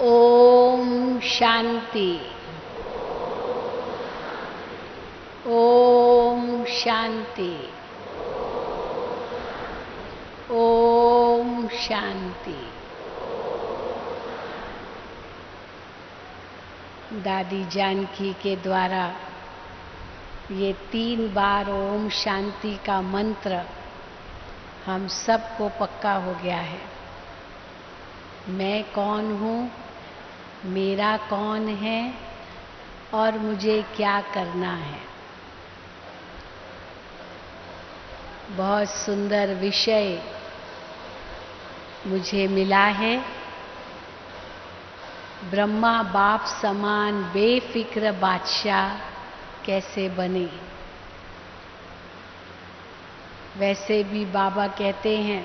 ओम शांति। ओम शांति। ओम शांति। दादी जानकी के द्वारा ये 3 बार ओम शांति का मंत्र हम सबको पक्का हो गया है। मैं कौन हूँ, मेरा कौन है और मुझे क्या करना है। बहुत सुंदर विषय मुझे मिला है। ब्रह्मा बाप समान बेफिक्र बादशाह कैसे बने। वैसे भी बाबा कहते हैं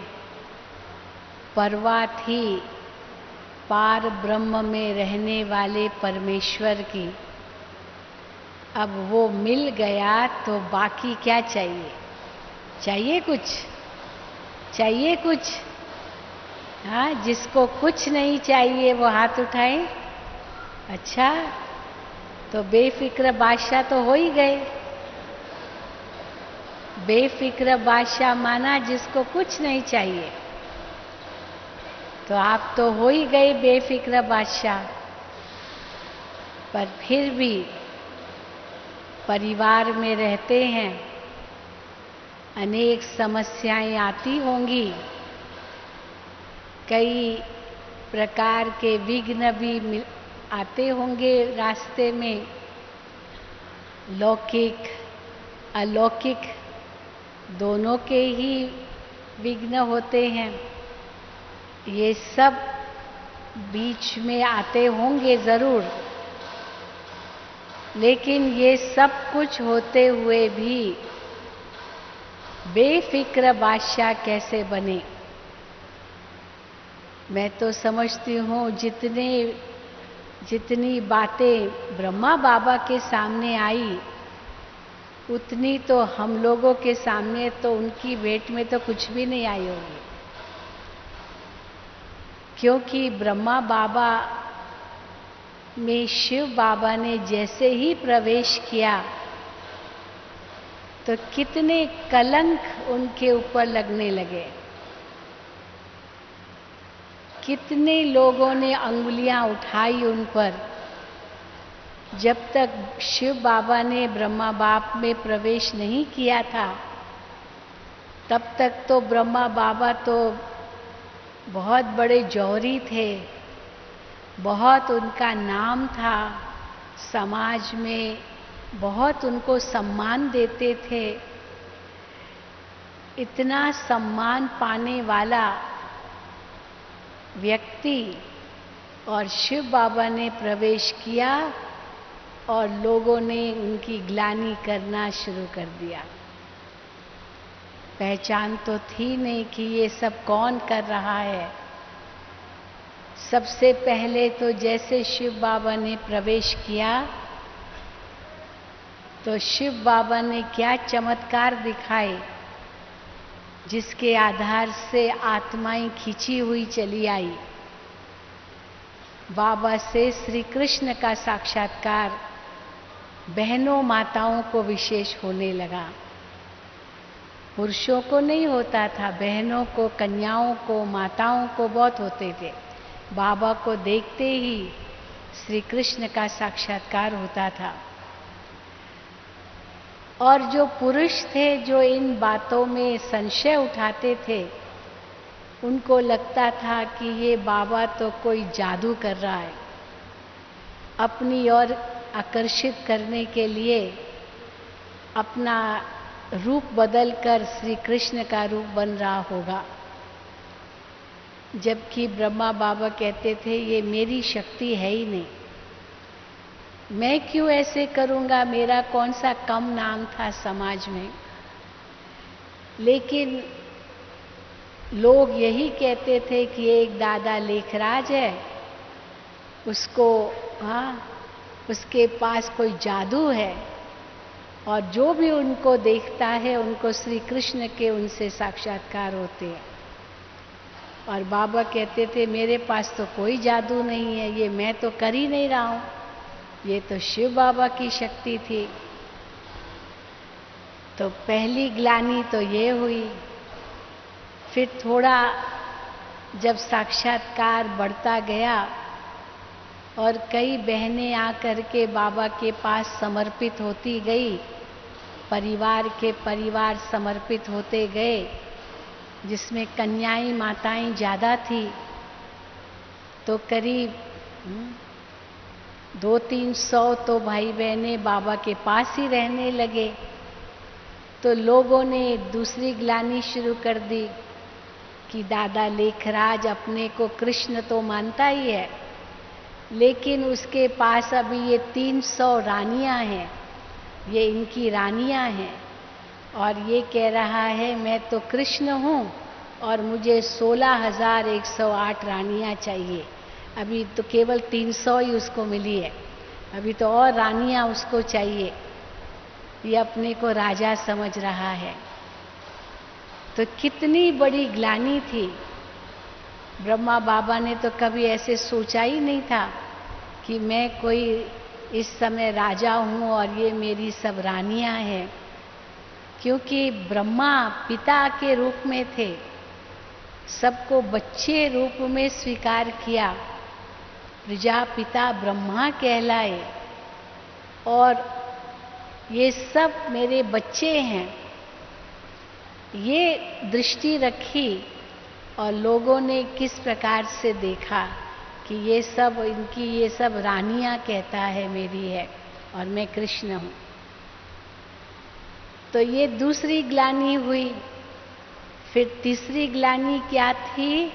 परवाह थी पार ब्रह्म में रहने वाले परमेश्वर की, अब वो मिल गया तो बाकी क्या चाहिए। चाहिए कुछ, चाहिए कुछ। हाँ, जिसको कुछ नहीं चाहिए वो हाथ उठाए। अच्छा, तो बेफिक्र बादशाह तो हो ही गए। बेफिक्र बादशाह माना जिसको कुछ नहीं चाहिए। तो आप तो हो ही गए बेफिक्र बादशाह। पर फिर भी परिवार में रहते हैं, अनेक समस्याएं आती होंगी, कई प्रकार के विघ्न भी आते होंगे रास्ते में, लौकिक अलौकिक दोनों के ही विघ्न होते हैं। ये सब बीच में आते होंगे जरूर, लेकिन ये सब कुछ होते हुए भी बेफिक्र बादशाह कैसे बने। मैं तो समझती हूँ जितनी बातें ब्रह्मा बाबा के सामने आई, उतनी तो हम लोगों के सामने तो उनकी भेंट में तो कुछ भी नहीं आई होगी। क्योंकि ब्रह्मा बाबा में शिव बाबा ने जैसे ही प्रवेश किया तो कितने कलंक उनके ऊपर लगने लगे। कितने लोगों ने अंगुलियां उठाई उन पर। जब तक शिव बाबा ने ब्रह्मा बाप में प्रवेश नहीं किया था, तब तक तो ब्रह्मा बाबा तो बहुत बड़े जौहरी थे, बहुत उनका नाम था, समाज में बहुत उनको सम्मान देते थे। इतना सम्मान पाने वाला व्यक्ति और शिव बाबा ने प्रवेश किया और लोगों ने उनकी ग्लानि करना शुरू कर दिया। पहचान तो थी नहीं कि ये सब कौन कर रहा है। सबसे पहले तो जैसे शिव बाबा ने प्रवेश किया तो शिव बाबा ने क्या चमत्कार दिखाए, जिसके आधार से आत्माएं खींची हुई चली आई। बाबा से श्री कृष्ण का साक्षात्कार बहनों माताओं को विशेष होने लगा। पुरुषों को नहीं होता था, बहनों को, कन्याओं को, माताओं को बहुत होते थे। बाबा को देखते ही श्री कृष्ण का साक्षात्कार होता था। और जो पुरुष थे जो इन बातों में संशय उठाते थे, उनको लगता था कि ये बाबा तो कोई जादू कर रहा है, अपनी ओर आकर्षित करने के लिए अपना रूप बदलकर श्री कृष्ण का रूप बन रहा होगा। जबकि ब्रह्मा बाबा कहते थे ये मेरी शक्ति है ही नहीं, मैं क्यों ऐसे करूंगा, मेरा कौन सा कम नाम था समाज में। लेकिन लोग यही कहते थे कि एक दादा लेखराज है, उसको उसके पास कोई जादू है और जो भी उनको देखता है उनको श्री कृष्ण के उनसे साक्षात्कार होते हैं। और बाबा कहते थे मेरे पास तो कोई जादू नहीं है, ये मैं तो कर ही नहीं रहा हूँ, ये तो शिव बाबा की शक्ति थी। तो पहली ग्लानि तो ये हुई। फिर थोड़ा जब साक्षात्कार बढ़ता गया और कई बहनें आकर के बाबा के पास समर्पित होती गई, परिवार के परिवार समर्पित होते गए, जिसमें कन्याएं माताएं ज़्यादा थी। तो करीब 200-300 तो भाई बहनें बाबा के पास ही रहने लगे। तो लोगों ने दूसरी ग्लानि शुरू कर दी कि दादा लेखराज अपने को कृष्ण तो मानता ही है, लेकिन उसके पास अभी ये 300 रानियां हैं, ये इनकी रानियां हैं, और ये कह रहा है मैं तो कृष्ण हूँ और मुझे 16,108 रानियां चाहिए। अभी तो केवल 300 ही उसको मिली है, अभी तो और रानियां उसको चाहिए। ये अपने को राजा समझ रहा है। तो कितनी बड़ी ग्लानि थी। ब्रह्मा बाबा ने तो कभी ऐसे सोचा ही नहीं था कि मैं कोई इस समय राजा हूँ और ये मेरी सब रानियां हैं, क्योंकि ब्रह्मा पिता के रूप में थे, सबको बच्चे रूप में स्वीकार किया, प्रजापिता ब्रह्मा कहलाए, और ये सब मेरे बच्चे हैं, ये दृष्टि रखी। और लोगों ने किस प्रकार से देखा कि ये सब इनकी ये सब रानियां कहता है मेरी है और मैं कृष्ण हूँ। तो ये दूसरी ग्लानि हुई। फिर तीसरी ग्लानि क्या थी?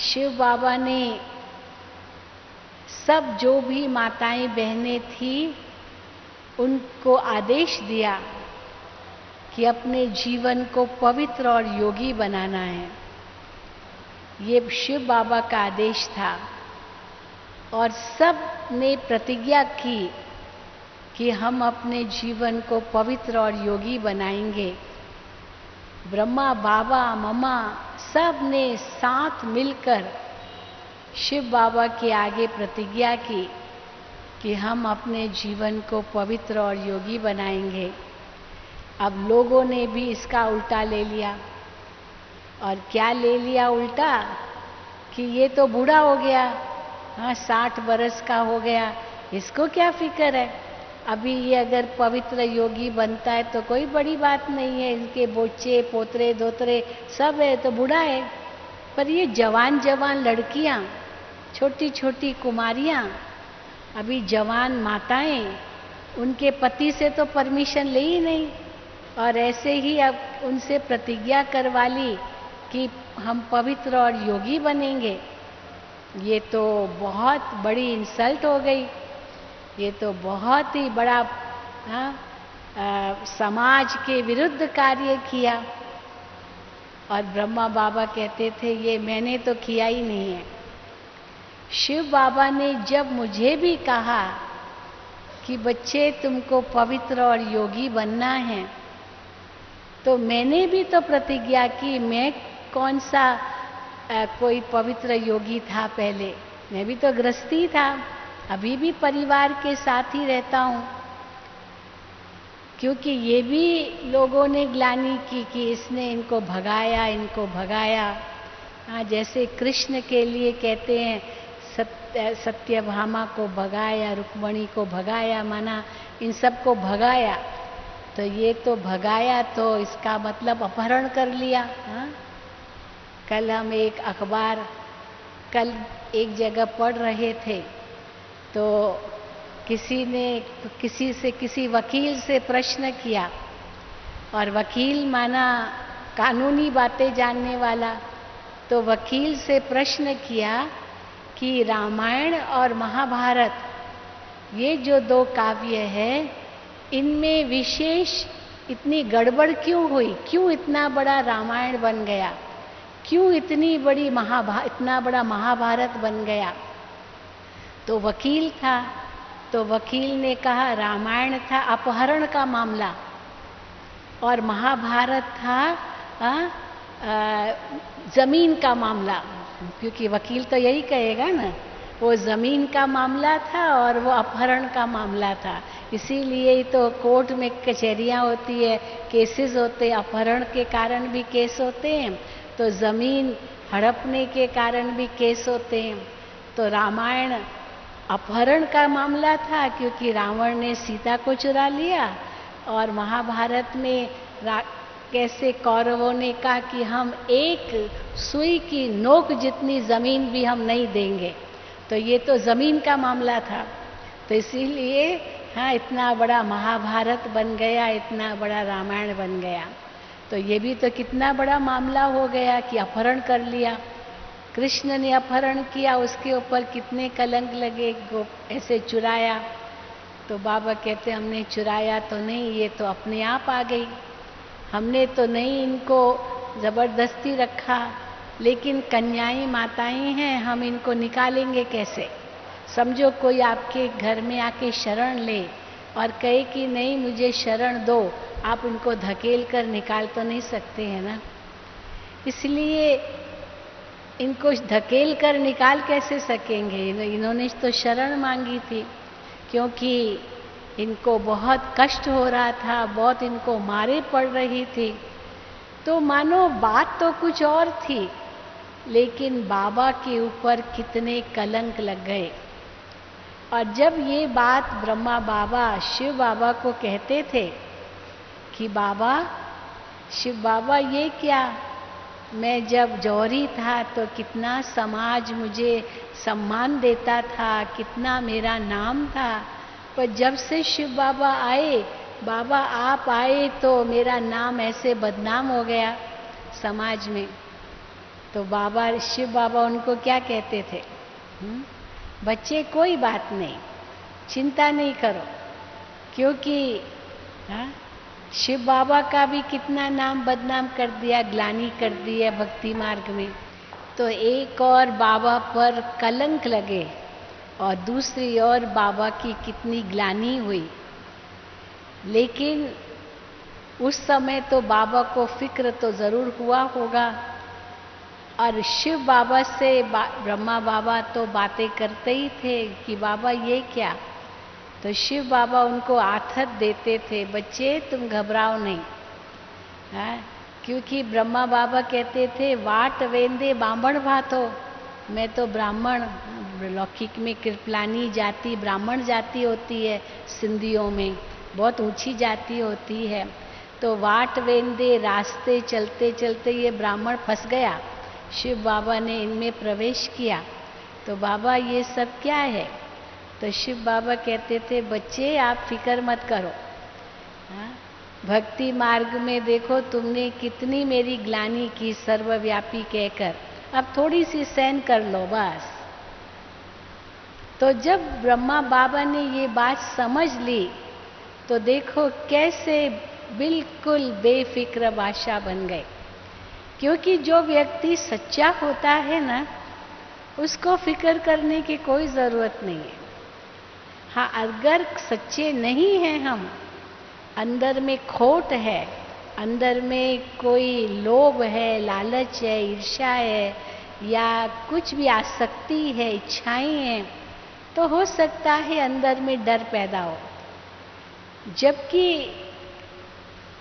शिव बाबा ने सब जो भी माताएं बहनें थी उनको आदेश दिया कि अपने जीवन को पवित्र और योगी बनाना है। ये शिव बाबा का आदेश था। और सब ने प्रतिज्ञा की कि हम अपने जीवन को पवित्र और योगी बनाएंगे। ब्रह्मा बाबा मम्मा सब ने साथ मिलकर शिव बाबा के आगे प्रतिज्ञा की कि हम अपने जीवन को पवित्र और योगी बनाएंगे। अब लोगों ने भी इसका उल्टा ले लिया। और क्या ले लिया उल्टा? कि ये तो बूढ़ा हो गया, 60 बरस का हो गया, इसको क्या फिक्र है, अभी ये अगर पवित्र योगी बनता है तो कोई बड़ी बात नहीं है, इनके बच्चे पोतरे दोतरे सब है, तो बूढ़ा है। पर ये जवान जवान लड़कियां, छोटी छोटी कुमारियां, अभी जवान माताएं, उनके पति से तो परमिशन ले ही नहीं, और ऐसे ही अब उनसे प्रतिज्ञा करवा ली कि हम पवित्र और योगी बनेंगे। ये तो बहुत बड़ी इंसल्ट हो गई, ये तो बहुत ही बड़ा समाज के विरुद्ध कार्य किया। और ब्रह्मा बाबा कहते थे ये मैंने तो किया ही नहीं है। शिव बाबा ने जब मुझे भी कहा कि बच्चे तुमको पवित्र और योगी बनना है, तो मैंने भी तो प्रतिज्ञा की। मैं कौन सा कोई पवित्र योगी था पहले, मैं भी तो गृहस्थी था, अभी भी परिवार के साथ ही रहता हूँ। क्योंकि ये भी लोगों ने ग्लानि की कि इसने इनको भगाया, इनको भगाया। जैसे कृष्ण के लिए कहते हैं सत्यभामा को भगाया, रुक्मणी को भगाया, माना इन सबको भगाया। तो ये तो भगाया तो इसका मतलब अपहरण कर लिया। कल हम एक अखबार कल एक जगह पढ़ रहे थे, तो किसी ने किसी वकील से प्रश्न किया, और वकील माना कानूनी बातें जानने वाला, तो वकील से प्रश्न किया कि रामायण और महाभारत ये जो दो काव्य है, इनमें विशेष इतनी गड़बड़ क्यों हुई, क्यों इतना बड़ा रामायण बन गया, क्यों इतनी बड़ी इतना बड़ा महाभारत बन गया। तो वकील था, तो वकील ने कहा रामायण था अपहरण का मामला और महाभारत था जमीन का मामला, क्योंकि वकील तो यही कहेगा ना, वो जमीन का मामला था और वो अपहरण का मामला था। इसीलिए ही तो कोर्ट में कचहरियां होती है, केसेस होते हैं, अपहरण के कारण भी केस होते हैं, तो जमीन हड़पने के कारण भी केस होते हैं। तो रामायण अपहरण का मामला था, क्योंकि रावण ने सीता को चुरा लिया, और महाभारत में कैसे कौरवों ने कहा कि हम एक सुई की नोक जितनी जमीन भी हम नहीं देंगे। तो ये तो जमीन का मामला था, तो इसीलिए हाँ इतना बड़ा महाभारत बन गया, इतना बड़ा रामायण बन गया। तो ये भी तो कितना बड़ा मामला हो गया कि अपहरण कर लिया, कृष्ण ने अपहरण किया, उसके ऊपर कितने कलंक लगे, ऐसे चुराया। तो बाबा कहते हमने चुराया तो नहीं, ये तो अपने आप आ गई, हमने तो नहीं इनको जबरदस्ती रखा, लेकिन कन्याएं माताएं हैं, हम इनको निकालेंगे कैसे? समझो कोई आपके घर में आके शरण ले और कहे कि नहीं मुझे शरण दो, आप उनको धकेल कर निकाल तो नहीं सकते हैं ना। इसलिए इनको धकेल कर निकाल कैसे सकेंगे? इन्होंने तो शरण मांगी थी, क्योंकि इनको बहुत कष्ट हो रहा था, बहुत इनको मारे पड़ रही थी। तो मानो बात तो कुछ और थी, लेकिन बाबा के ऊपर कितने कलंक लग गए। और जब ये बात ब्रह्मा बाबा शिव बाबा को कहते थे कि बाबा, शिव बाबा ये क्या, मैं जब जौहरी था तो कितना समाज मुझे सम्मान देता था, कितना मेरा नाम था, पर जब से शिव बाबा आए, बाबा आप आए तो मेरा नाम ऐसे बदनाम हो गया समाज में। तो बाबा शिव बाबा उनको क्या कहते थे? बच्चे कोई बात नहीं, चिंता नहीं करो, क्योंकि शिव बाबा का भी कितना नाम बदनाम कर दिया, ग्लानि कर दी है भक्ति मार्ग में। तो एक और बाबा पर कलंक लगे और दूसरी ओर बाबा की कितनी ग्लानि हुई। लेकिन उस समय तो बाबा को फिक्र तो जरूर हुआ होगा, और शिव बाबा से ब्रह्मा बाबा तो बातें करते ही थे कि बाबा ये क्या। तो शिव बाबा उनको आथत देते थे, बच्चे तुम घबराओ नहीं, क्योंकि ब्रह्मा बाबा कहते थे वाट वेंदे बामण भातो, मैं तो ब्राह्मण, लौकिक में कृपलानी जाति ब्राह्मण जाति होती है, सिंधियों में बहुत ऊंची जाति होती है। तो वाट वेंदे, रास्ते चलते चलते ये ब्राह्मण फंस गया, शिव बाबा ने इनमें प्रवेश किया। तो बाबा ये सब क्या है? तो शिव बाबा कहते थे बच्चे आप फिक्र मत करो, भक्ति मार्ग में देखो तुमने कितनी मेरी ग्लानि की सर्वव्यापी कहकर, अब थोड़ी सी सहन कर लो बस। तो जब ब्रह्मा बाबा ने ये बात समझ ली, तो देखो कैसे बिल्कुल बेफिक्र बादशाह बन गए। क्योंकि जो व्यक्ति सच्चा होता है ना, उसको फिक्र करने की कोई जरूरत नहीं है। हाँ, अगर सच्चे नहीं हैं हम, अंदर में खोट है, अंदर में कोई लोभ है, लालच है, ईर्ष्या है, या कुछ भी आसक्ति है, इच्छाएं हैं, तो हो सकता है अंदर में डर पैदा हो। जबकि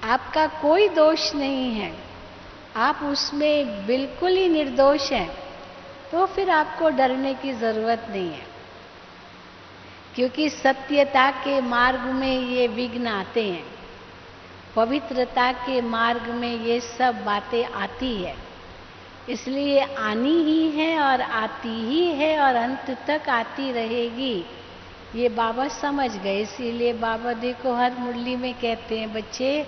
आपका कोई दोष नहीं है, आप उसमें बिल्कुल ही निर्दोष हैं, तो फिर आपको डरने की जरूरत नहीं है। क्योंकि सत्यता के मार्ग में ये विघ्न आते हैं, पवित्रता के मार्ग में ये सब बातें आती है, इसलिए आनी ही है और आती ही है और अंत तक आती रहेगी। ये बाबा समझ गए, इसीलिए बाबा देखो हर मुरली में कहते हैं बच्चे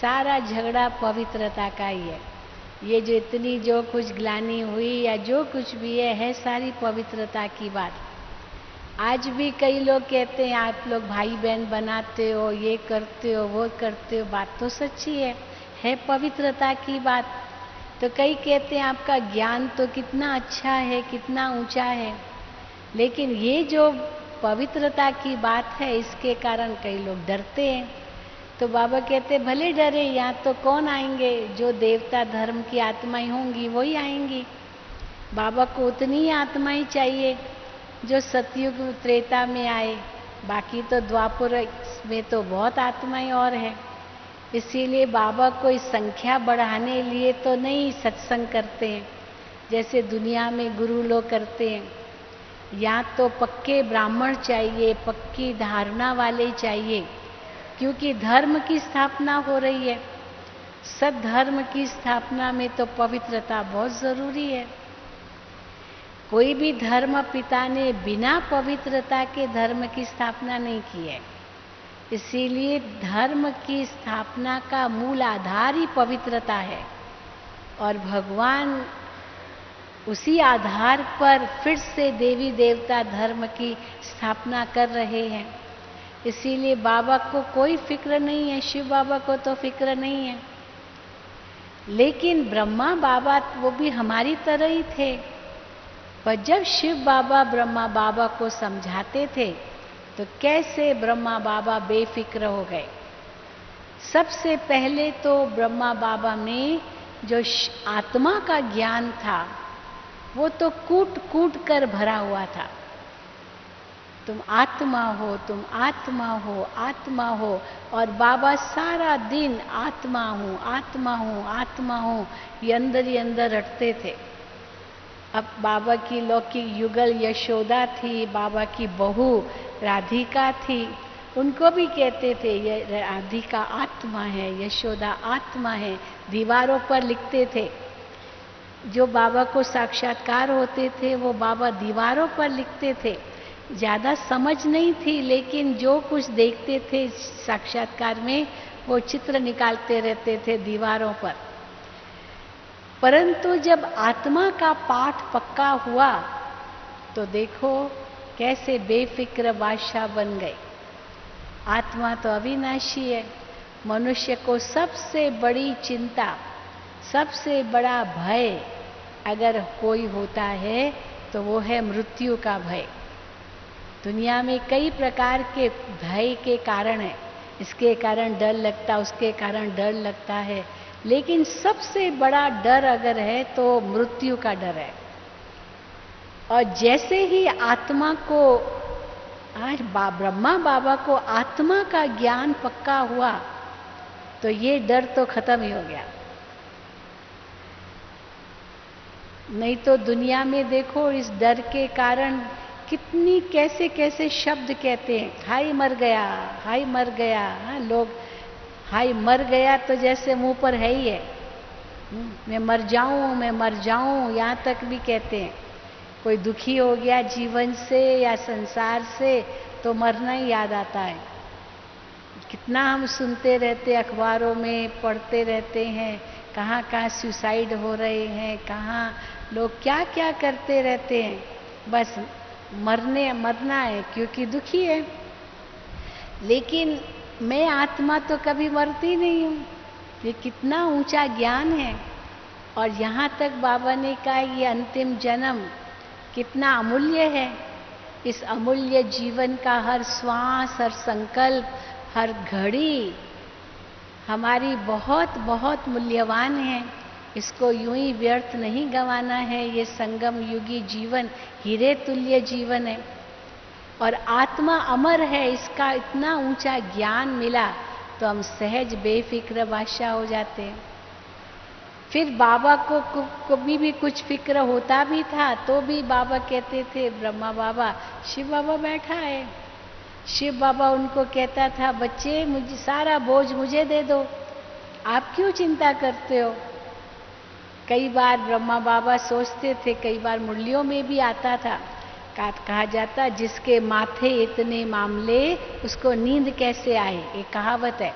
सारा झगड़ा पवित्रता का ही है। ये जो इतनी जो कुछ ग्लानि हुई या जो कुछ भी है सारी पवित्रता की बात। आज भी कई लोग कहते हैं आप लोग भाई बहन बनाते हो, ये करते हो, वो करते हो, बात तो सच्ची है पवित्रता की बात। तो कई कहते हैं आपका ज्ञान तो कितना अच्छा है, कितना ऊंचा है, लेकिन ये जो पवित्रता की बात है इसके कारण कई लोग डरते हैं। तो बाबा कहते भले डरे, यहाँ तो कौन आएंगे, जो देवता धर्म की आत्माएं होंगी वही आएंगी। बाबा को उतनी ही आत्माएं चाहिए जो सतयुग त्रेता में आए, बाकी तो द्वापर में तो बहुत आत्माएं और हैं। इसीलिए बाबा कोई संख्या बढ़ाने लिए तो नहीं सत्संग करते हैं जैसे दुनिया में गुरु लोग करते हैं। या तो पक्के ब्राह्मण चाहिए, पक्की धारणा वाले चाहिए, क्योंकि धर्म की स्थापना हो रही है। सद्धर्म की स्थापना में तो पवित्रता बहुत जरूरी है। कोई भी धर्म पिता ने बिना पवित्रता के धर्म की स्थापना नहीं की है। इसीलिए धर्म की स्थापना का मूल आधार ही पवित्रता है, और भगवान उसी आधार पर फिर से देवी देवता धर्म की स्थापना कर रहे हैं। इसीलिए बाबा को कोई फिक्र नहीं है, शिव बाबा को तो फिक्र नहीं है। लेकिन ब्रह्मा बाबा वो भी हमारी तरह ही थे, पर जब शिव बाबा ब्रह्मा बाबा को समझाते थे तो कैसे ब्रह्मा बाबा बेफिक्र हो गए। सबसे पहले तो ब्रह्मा बाबा में जो आत्मा का ज्ञान था वो तो कूट कूट कर भरा हुआ था। तुम आत्मा हो, तुम आत्मा हो, आत्मा हो, और बाबा सारा दिन आत्मा हूं, आत्मा हूं, आत्मा हूं ये अंदर ही अंदर रटते थे। अब बाबा की लौकिक युगल यशोदा थी, बाबा की बहू राधिका थी, उनको भी कहते थे ये राधिका आत्मा है, यशोदा आत्मा है, दीवारों पर लिखते थे। जो बाबा को साक्षात्कार होते थे वो बाबा दीवारों पर लिखते थे। ज़्यादा समझ नहीं थी, लेकिन जो कुछ देखते थे साक्षात्कार में वो चित्र निकालते रहते थे दीवारों पर। परंतु जब आत्मा का पाठ पक्का हुआ तो देखो कैसे बेफिक्र बादशाह बन गए। आत्मा तो अविनाशी है। मनुष्य को सबसे बड़ी चिंता, सबसे बड़ा भय अगर कोई होता है तो वो है मृत्यु का भय। दुनिया में कई प्रकार के भय के कारण है, इसके कारण डर लगता, उसके कारण डर लगता है, लेकिन सबसे बड़ा डर अगर है तो मृत्यु का डर है। और जैसे ही आत्मा को आज ब्रह्मा बाबा को आत्मा का ज्ञान पक्का हुआ तो ये डर तो खत्म ही हो गया। नहीं तो दुनिया में देखो इस डर के कारण कितनी कैसे कैसे शब्द कहते हैं, हाय मर गया, हाय मर गया। हाँ, लोग हाय मर गया तो जैसे मुंह पर है ही है, मैं मर जाऊं, मैं मर जाऊं, यहाँ तक भी कहते हैं। कोई दुखी हो गया जीवन से या संसार से तो मरना ही याद आता है। कितना हम सुनते रहते, अखबारों में पढ़ते रहते हैं, कहाँ कहाँ सुसाइड हो रहे हैं, कहाँ लोग क्या क्या करते रहते हैं। बस मरना है क्योंकि दुखी है। लेकिन मैं आत्मा तो कभी मरती नहीं हूँ। ये कितना ऊंचा ज्ञान है। और यहाँ तक बाबा ने कहा ये अंतिम जन्म कितना अमूल्य है। इस अमूल्य जीवन का हर श्वास, हर संकल्प, हर घड़ी हमारी बहुत बहुत मूल्यवान है। इसको यूं ही व्यर्थ नहीं गंवाना है। ये संगम युगी जीवन हीरे तुल्य जीवन है और आत्मा अमर है। इसका इतना ऊंचा ज्ञान मिला तो हम सहज बेफिक्र बादशाह हो जाते हैं। फिर बाबा को कभी भी कुछ फिक्र होता भी था तो भी बाबा कहते थे, ब्रह्मा बाबा, शिव बाबा बैठा है। शिव बाबा उनको कहता था, बच्चे मुझे सारा बोझ मुझे दे दो, आप क्यों चिंता करते हो। कई बार ब्रह्मा बाबा सोचते थे, कई बार मुरलियों में भी आता था, कहा जाता जिसके माथे इतने मामले उसको नींद कैसे आए। एक कहावत है,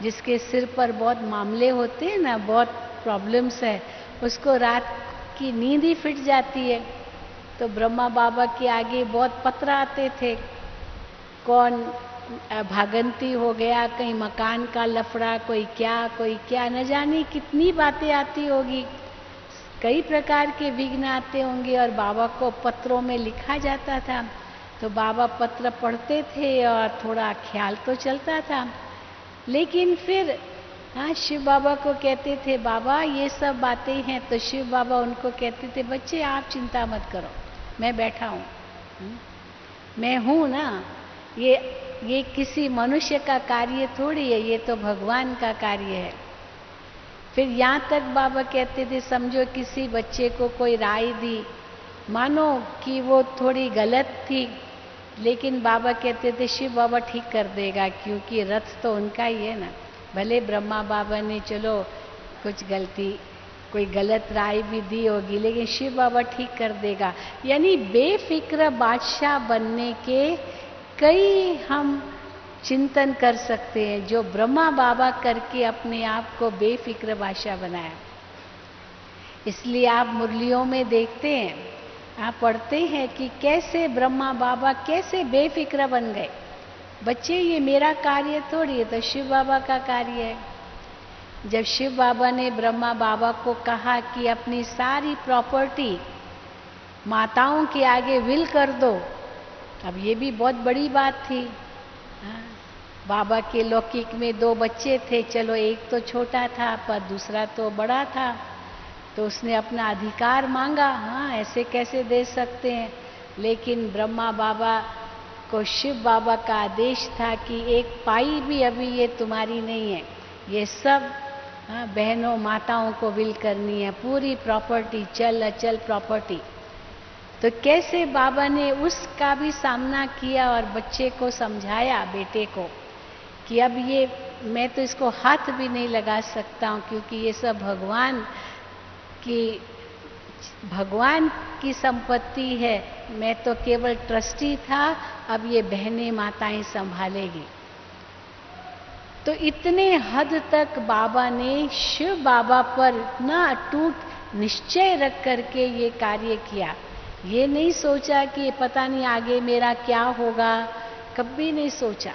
जिसके सिर पर बहुत मामले होते हैं ना, बहुत प्रॉब्लम्स है, उसको रात की नींद ही फिट जाती है। तो ब्रह्मा बाबा के आगे बहुत पत्र आते थे, कौन भागंती हो गया, कहीं मकान का लफड़ा, कोई क्या, न जाने कितनी बातें आती होगी। कई प्रकार के विघ्न आते होंगे और बाबा को पत्रों में लिखा जाता था। तो बाबा पत्र पढ़ते थे और थोड़ा ख्याल तो चलता था, लेकिन फिर हाँ, शिव बाबा को कहते थे बाबा ये सब बातें हैं, तो शिव बाबा उनको कहते थे बच्चे आप चिंता मत करो, मैं बैठा हूँ, मैं हूँ ना। ये किसी मनुष्य का कार्य थोड़ी है, ये तो भगवान का कार्य है। फिर यहाँ तक बाबा कहते थे समझो किसी बच्चे को कोई राय दी, मानो कि वो थोड़ी गलत थी, लेकिन बाबा कहते थे शिव बाबा ठीक कर देगा, क्योंकि रथ तो उनका ही है ना। भले ब्रह्मा बाबा ने चलो कुछ गलती, कोई गलत राय भी दी होगी, लेकिन शिव बाबा ठीक कर देगा। यानी बेफिक्र बादशाह बनने के कई हम चिंतन कर सकते हैं, जो ब्रह्मा बाबा करके अपने आप को बेफिक्र बादशाह बनाया। इसलिए आप मुरलियों में देखते हैं, आप पढ़ते हैं कि कैसे ब्रह्मा बाबा कैसे बेफिक्र बन गए। बच्चे ये मेरा कार्य थोड़ी है, तो शिव बाबा का कार्य है। जब शिव बाबा ने ब्रह्मा बाबा को कहा कि अपनी सारी प्रॉपर्टी माताओं के आगे विल कर दो, अब ये भी बहुत बड़ी बात थी। बाबा के लौकिक में 2 बच्चे थे, चलो एक तो छोटा था पर दूसरा तो बड़ा था, तो उसने अपना अधिकार मांगा। हाँ, ऐसे कैसे दे सकते हैं। लेकिन ब्रह्मा बाबा को शिव बाबा का आदेश था कि एक पाई भी अभी ये तुम्हारी नहीं है, ये सब बहनों माताओं को विल करनी है, पूरी प्रॉपर्टी, चल अचल प्रॉपर्टी। तो कैसे बाबा ने उसका भी सामना किया और बच्चे को समझाया, बेटे को, कि अब ये मैं तो इसको हाथ भी नहीं लगा सकता हूँ, क्योंकि ये सब भगवान की संपत्ति है, मैं तो केवल ट्रस्टी था, अब ये बहनें माताएं संभालेगी। तो इतने हद तक बाबा ने शिव बाबा पर इतना अटूट निश्चय रख करके ये कार्य किया। ये नहीं सोचा कि पता नहीं आगे मेरा क्या होगा, कभी नहीं सोचा।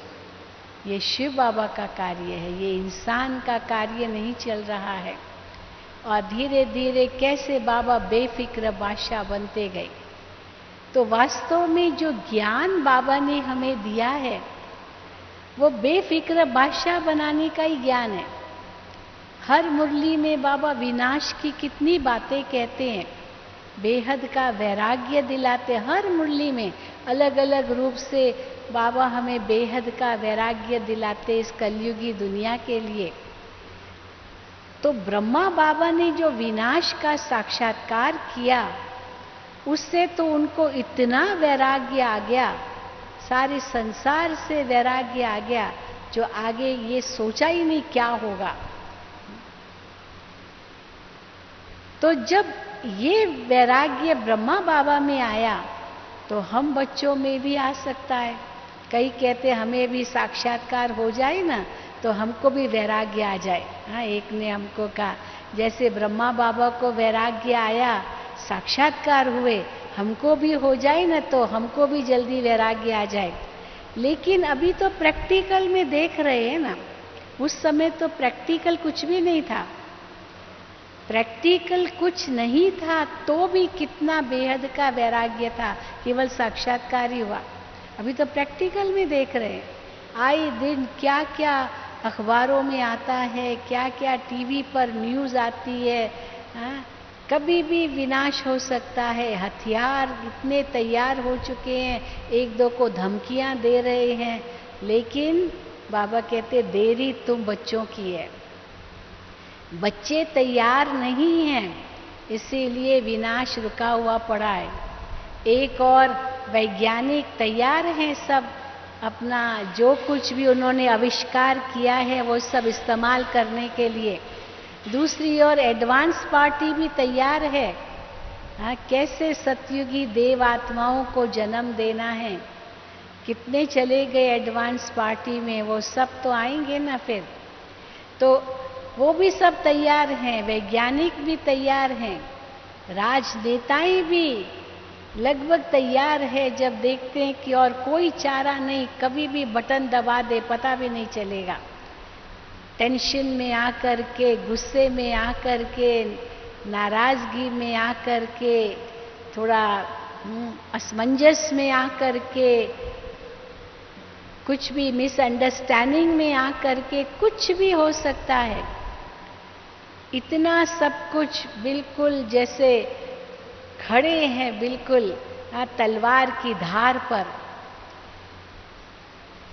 ये शिव बाबा का कार्य है, ये इंसान का कार्य नहीं चल रहा है। और धीरे धीरे कैसे बाबा बेफिक्र बादशाह बनते गए। तो वास्तव में जो ज्ञान बाबा ने हमें दिया है वो बेफिक्र बादशाह बनाने का ही ज्ञान है। हर मुरली में बाबा विनाश की कितनी बातें कहते हैं, बेहद का वैराग्य दिलाते। हर मुरली में अलग अलग रूप से बाबा हमें बेहद का वैराग्य दिलाते इस कलयुगी दुनिया के लिए। तो ब्रह्मा बाबा ने जो विनाश का साक्षात्कार किया, उससे तो उनको इतना वैराग्य आ गया, सारे संसार से वैराग्य आ गया, जो आगे ये सोचा ही नहीं क्या होगा। तो जब ये वैराग्य ब्रह्मा बाबा में आया, तो हम बच्चों में भी आ सकता है। कई कहते हमें भी साक्षात्कार हो जाए ना तो हमको भी वैराग्य आ जाए। हाँ, एक ने हमको कहा जैसे ब्रह्मा बाबा को वैराग्य आया, साक्षात्कार हुए, हमको भी हो जाए ना तो हमको भी जल्दी वैराग्य आ जाए। लेकिन अभी तो प्रैक्टिकल में देख रहे हैं ना, उस समय तो प्रैक्टिकल कुछ भी नहीं था। प्रैक्टिकल कुछ नहीं था तो भी कितना बेहद का वैराग्य था, केवल साक्षात्कार ही हुआ। अभी तो प्रैक्टिकल में देख रहे हैं, आए दिन क्या क्या अखबारों में आता है, क्या क्या टीवी पर न्यूज़ आती है। हाँ, कभी भी विनाश हो सकता है। हथियार इतने तैयार हो चुके हैं, एक दो को धमकियां दे रहे हैं, लेकिन बाबा कहते देरी तुम बच्चों की है। बच्चे तैयार नहीं हैं, इसीलिए विनाश रुका हुआ पड़ा है। एक और वैज्ञानिक तैयार हैं, सब अपना जो कुछ भी उन्होंने आविष्कार किया है वो सब इस्तेमाल करने के लिए। दूसरी ओर एडवांस पार्टी भी तैयार है। हाँ, कैसे सतयुगी देव आत्माओं को जन्म देना है। कितने चले गए एडवांस पार्टी में, वो सब तो आएंगे ना फिर। तो वो भी सब तैयार हैं, वैज्ञानिक भी तैयार हैं, राजनेताएं भी लगभग तैयार है। जब देखते हैं कि और कोई चारा नहीं, कभी भी बटन दबा दे पता भी नहीं चलेगा। टेंशन में आकर के, गुस्से में आकर के, नाराजगी में आकर के, थोड़ा असमंजस में आकर के कुछ भी मिसअंडरस्टैंडिंग में आकर के कुछ भी हो सकता है। इतना सब कुछ बिल्कुल जैसे खड़े हैं, बिल्कुल तलवार की धार पर।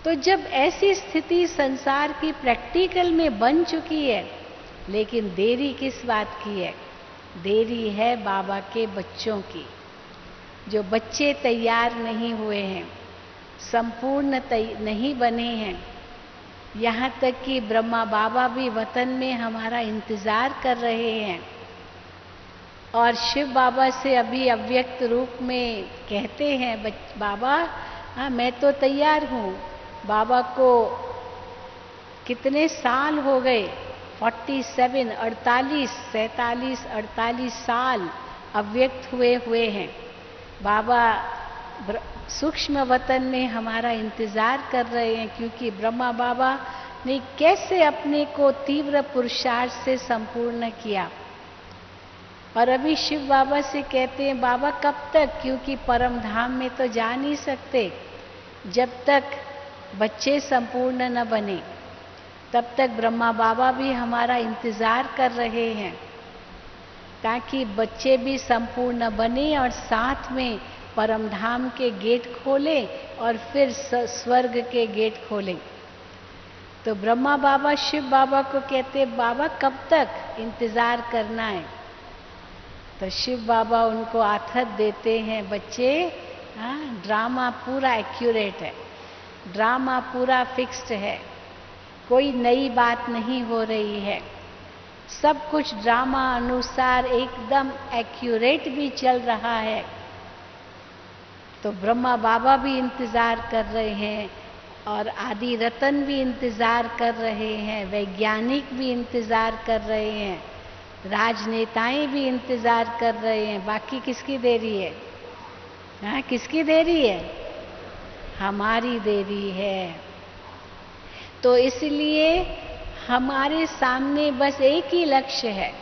तो जब ऐसी स्थिति संसार की प्रैक्टिकल में बन चुकी है, लेकिन देरी किस बात की है? देरी है बाबा के बच्चों की। जो बच्चे तैयार नहीं हुए हैं, संपूर्ण नहीं बने हैं। यहाँ तक कि ब्रह्मा बाबा भी वतन में हमारा इंतजार कर रहे हैं और शिव बाबा से अभी अव्यक्त रूप में कहते हैं, बाबा हाँ मैं तो तैयार हूँ। बाबा को कितने साल हो गए? 47 साल अव्यक्त हुए हैं। बाबा सूक्ष्म वतन में हमारा इंतजार कर रहे हैं, क्योंकि ब्रह्मा बाबा ने कैसे अपने को तीव्र पुरुषार्थ से संपूर्ण किया। और अभी शिव बाबा से कहते हैं, बाबा कब तक? क्योंकि परम धाम में तो जा नहीं सकते जब तक बच्चे संपूर्ण न बने। तब तक ब्रह्मा बाबा भी हमारा इंतजार कर रहे हैं ताकि बच्चे भी संपूर्ण बने और साथ में परम धाम के गेट खोले और फिर स्वर्ग के गेट खोले। तो ब्रह्मा बाबा शिव बाबा को कहते, बाबा कब तक इंतजार करना है? तो शिव बाबा उनको आथत देते हैं, बच्चे ड्रामा पूरा एक्यूरेट है, ड्रामा पूरा फिक्स्ड है, कोई नई बात नहीं हो रही है, सब कुछ ड्रामा अनुसार एकदम एक्यूरेट भी चल रहा है। तो ब्रह्मा बाबा भी इंतजार कर रहे हैं और आदि रतन भी इंतजार कर रहे हैं, वैज्ञानिक भी इंतजार कर रहे हैं, राजनेताएं भी इंतजार कर रहे हैं। बाकी किसकी देरी है? हाँ, किसकी देरी है? हमारी देरी है। तो इसलिए हमारे सामने बस एक ही लक्ष्य है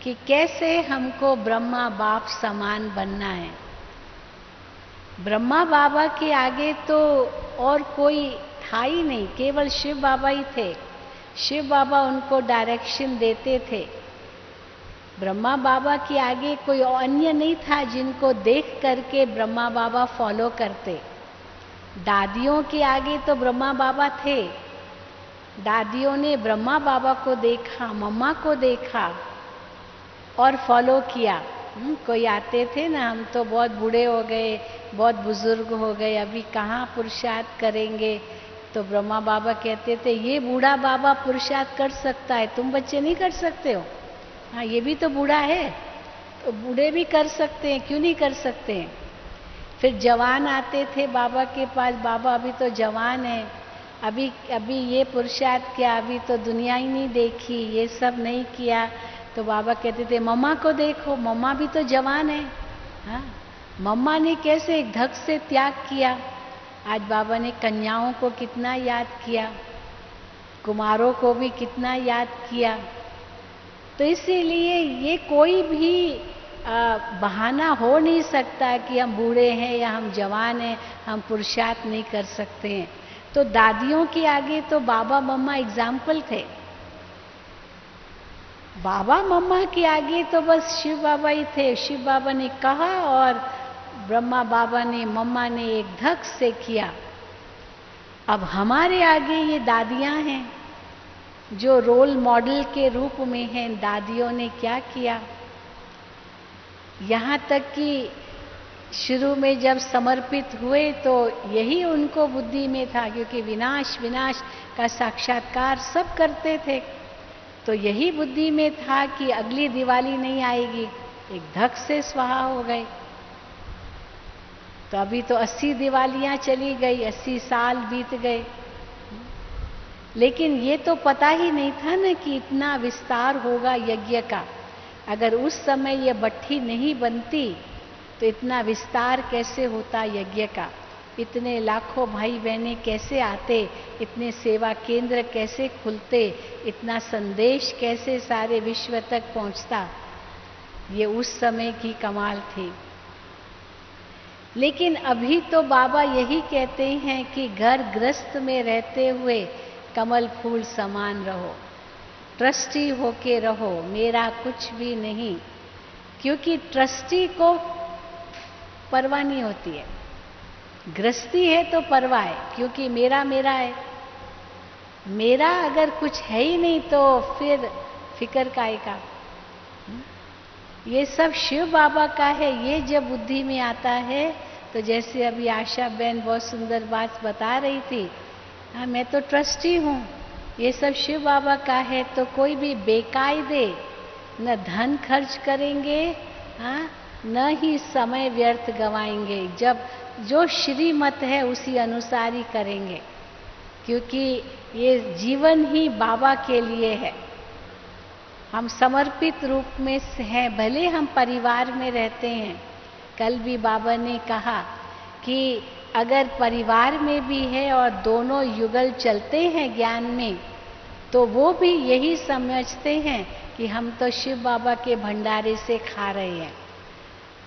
कि कैसे हमको ब्रह्मा बाप समान बनना है। ब्रह्मा बाबा के आगे तो और कोई था ही नहीं, केवल शिव बाबा ही थे। शिव बाबा उनको डायरेक्शन देते थे। ब्रह्मा बाबा के आगे कोई अन्य नहीं था जिनको देख करके ब्रह्मा बाबा फॉलो करते। दादियों के आगे तो ब्रह्मा बाबा थे। दादियों ने ब्रह्मा बाबा को देखा, मम्मा को देखा और फॉलो किया। कोई आते थे ना, हम तो बहुत बूढ़े हो गए, बहुत बुजुर्ग हो गए, अभी कहाँ पुरुषार्थ करेंगे? तो ब्रह्मा बाबा कहते थे, ये बूढ़ा बाबा पुरुषार्थ कर सकता है, तुम बच्चे नहीं कर सकते हो। हाँ, ये भी तो बूढ़ा है, तो बूढ़े भी कर सकते हैं, क्यों नहीं कर सकते हैं? फिर जवान आते थे बाबा के पास, बाबा अभी तो जवान है, अभी ये पुरुषार्थ किया, अभी तो दुनिया ही नहीं देखी, ये सब नहीं किया। तो बाबा कहते थे, मम्मा को देखो, मम्मा भी तो जवान है। हाँ, मम्मा ने कैसे एक धक से त्याग किया। आज बाबा ने कन्याओं को कितना याद किया, कुमारों को भी कितना याद किया। तो इसीलिए ये कोई भी बहाना हो नहीं सकता कि हम बूढ़े हैं या हम जवान हैं, हम पुरुषार्थ नहीं कर सकते हैं। तो दादियों के आगे तो बाबा मम्मा एग्जाम्पल थे। बाबा मम्मा के आगे तो बस शिव बाबा ही थे। शिव बाबा ने कहा और ब्रह्मा बाबा ने, मम्मा ने एक धक से किया। अब हमारे आगे ये दादियां हैं जो रोल मॉडल के रूप में हैं। दादियों ने क्या किया, यहाँ तक कि शुरू में जब समर्पित हुए तो यही उनको बुद्धि में था, क्योंकि विनाश विनाश का साक्षात्कार सब करते थे। तो यही बुद्धि में था कि अगली दिवाली नहीं आएगी, एक धक से स्वाहा हो गए। तो अभी तो 80 दिवालियां चली गई, 80 साल बीत गए, लेकिन ये तो पता ही नहीं था ना कि इतना विस्तार होगा यज्ञ का। अगर उस समय ये भट्ठी नहीं बनती तो इतना विस्तार कैसे होता यज्ञ का, इतने लाखों भाई बहनें कैसे आते, इतने सेवा केंद्र कैसे खुलते, इतना संदेश कैसे सारे विश्व तक पहुंचता। ये उस समय की कमाल थी। लेकिन अभी तो बाबा यही कहते हैं कि घर गृहस्थ में रहते हुए कमल फूल समान रहो, ट्रस्टी होके रहो, मेरा कुछ भी नहीं। क्योंकि ट्रस्टी को परवाह नहीं होती है, गृहस्थी है तो परवाह है, क्योंकि मेरा मेरा है। मेरा अगर कुछ है ही नहीं तो फिर फिक्र काहे का। ये सब शिव बाबा का है। ये जब बुद्धि में आता है तो जैसे अभी आशा बहन बहुत सुंदर बात बता रही थी, हाँ मैं तो ट्रस्टी हूँ, ये सब शिव बाबा का है, तो कोई भी बेकायदे न धन खर्च करेंगे, हाँ न ही समय व्यर्थ गवाएंगे। जब जो श्रीमत है उसी अनुसार ही करेंगे, क्योंकि ये जीवन ही बाबा के लिए है। हम समर्पित रूप में हैं, भले हम परिवार में रहते हैं। कल भी बाबा ने कहा कि अगर परिवार में भी है और दोनों युगल चलते हैं ज्ञान में, तो वो भी यही समझते हैं कि हम तो शिव बाबा के भंडारे से खा रहे हैं,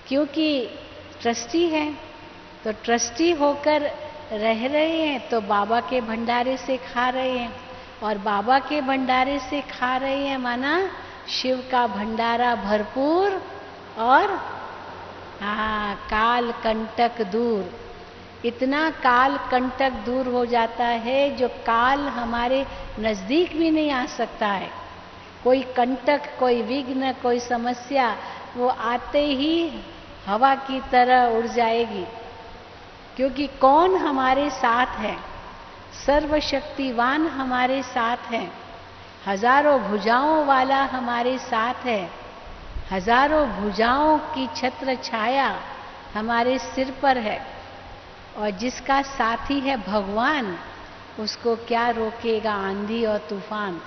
क्योंकि ट्रस्टी हैं। तो ट्रस्टी होकर रह रहे हैं तो बाबा के भंडारे से खा रहे हैं, और बाबा के भंडारे से खा रहे हैं माना शिव का भंडारा भरपूर और काल कंटक दूर। इतना काल कंटक दूर हो जाता है जो काल हमारे नजदीक भी नहीं आ सकता है। कोई कंटक, कोई विघ्न, कोई समस्या वो आते ही हवा की तरह उड़ जाएगी, क्योंकि कौन हमारे साथ है? सर्वशक्तिवान हमारे साथ है, हजारों भुजाओं वाला हमारे साथ है, हजारों भुजाओं की छत्र छाया हमारे सिर पर है, और जिसका साथी है भगवान, उसको क्या रोकेगा आंधी और तूफान।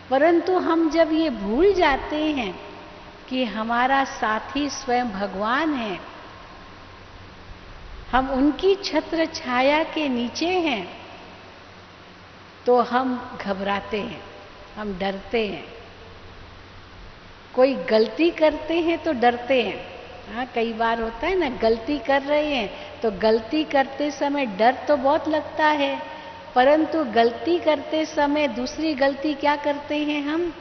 परंतु हम जब ये भूल जाते हैं कि हमारा साथी स्वयं भगवान है, हम उनकी छत्र छाया के नीचे हैं, तो हम घबराते हैं, हम डरते हैं। कोई गलती करते हैं तो डरते हैं। हाँ, कई बार होता है ना, गलती कर रहे हैं तो गलती करते समय डर तो बहुत लगता है, परंतु गलती करते समय दूसरी गलती क्या करते हैं हम?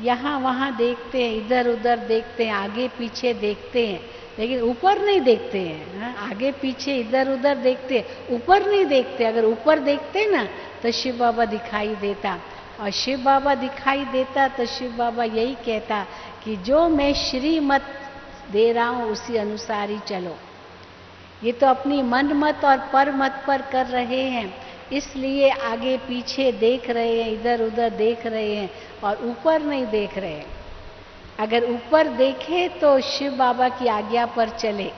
यहाँ वहाँ देखते हैं, इधर उधर देखते हैं, आगे पीछे देखते हैं, लेकिन ऊपर नहीं देखते हैं। हाँ, आगे पीछे इधर उधर देखते हैं, ऊपर नहीं देखते। अगर ऊपर देखते ना तो शिव बाबा दिखाई देता, और शिव बाबा दिखाई देता तो शिव बाबा यही कहता कि जो मैं श्रीमत दे रहा हूँ उसी अनुसार ही चलो। ये तो अपनी मन मत और पर मत पर कर रहे हैं, इसलिए आगे पीछे देख रहे हैं, इधर उधर देख रहे हैं, और ऊपर नहीं देख रहे हैं। अगर ऊपर देखे तो शिव बाबा की आज्ञा पर चले,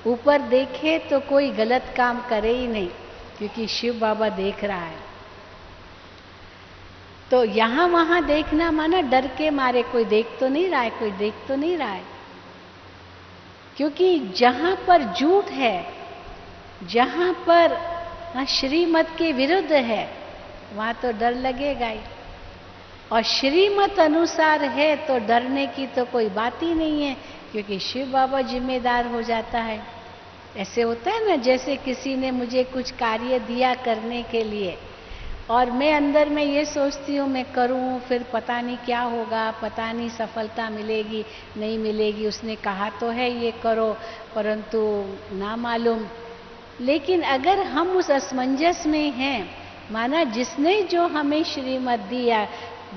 ऊपर देखे तो कोई गलत काम करे ही नहीं, क्योंकि शिव बाबा देख रहा है। तो यहाँ वहाँ देखना माना डर के मारे, कोई देख तो नहीं रहा है, कोई देख तो नहीं रहा है। क्योंकि जहाँ पर झूठ है, जहाँ पर श्रीमत के विरुद्ध है, वहाँ तो डर लगेगा ही। और श्रीमत अनुसार है तो डरने की तो कोई बात ही नहीं है, क्योंकि शिव बाबा जिम्मेदार हो जाता है। ऐसे होता है ना, जैसे किसी ने मुझे कुछ कार्य दिया करने के लिए, और मैं अंदर में ये सोचती हूँ मैं करूँ, फिर पता नहीं क्या होगा, पता नहीं सफलता मिलेगी नहीं मिलेगी। उसने कहा तो है ये करो, परंतु ना मालूम। लेकिन अगर हम उस असमंजस में हैं, माना जिसने जो हमें श्रीमत दिया,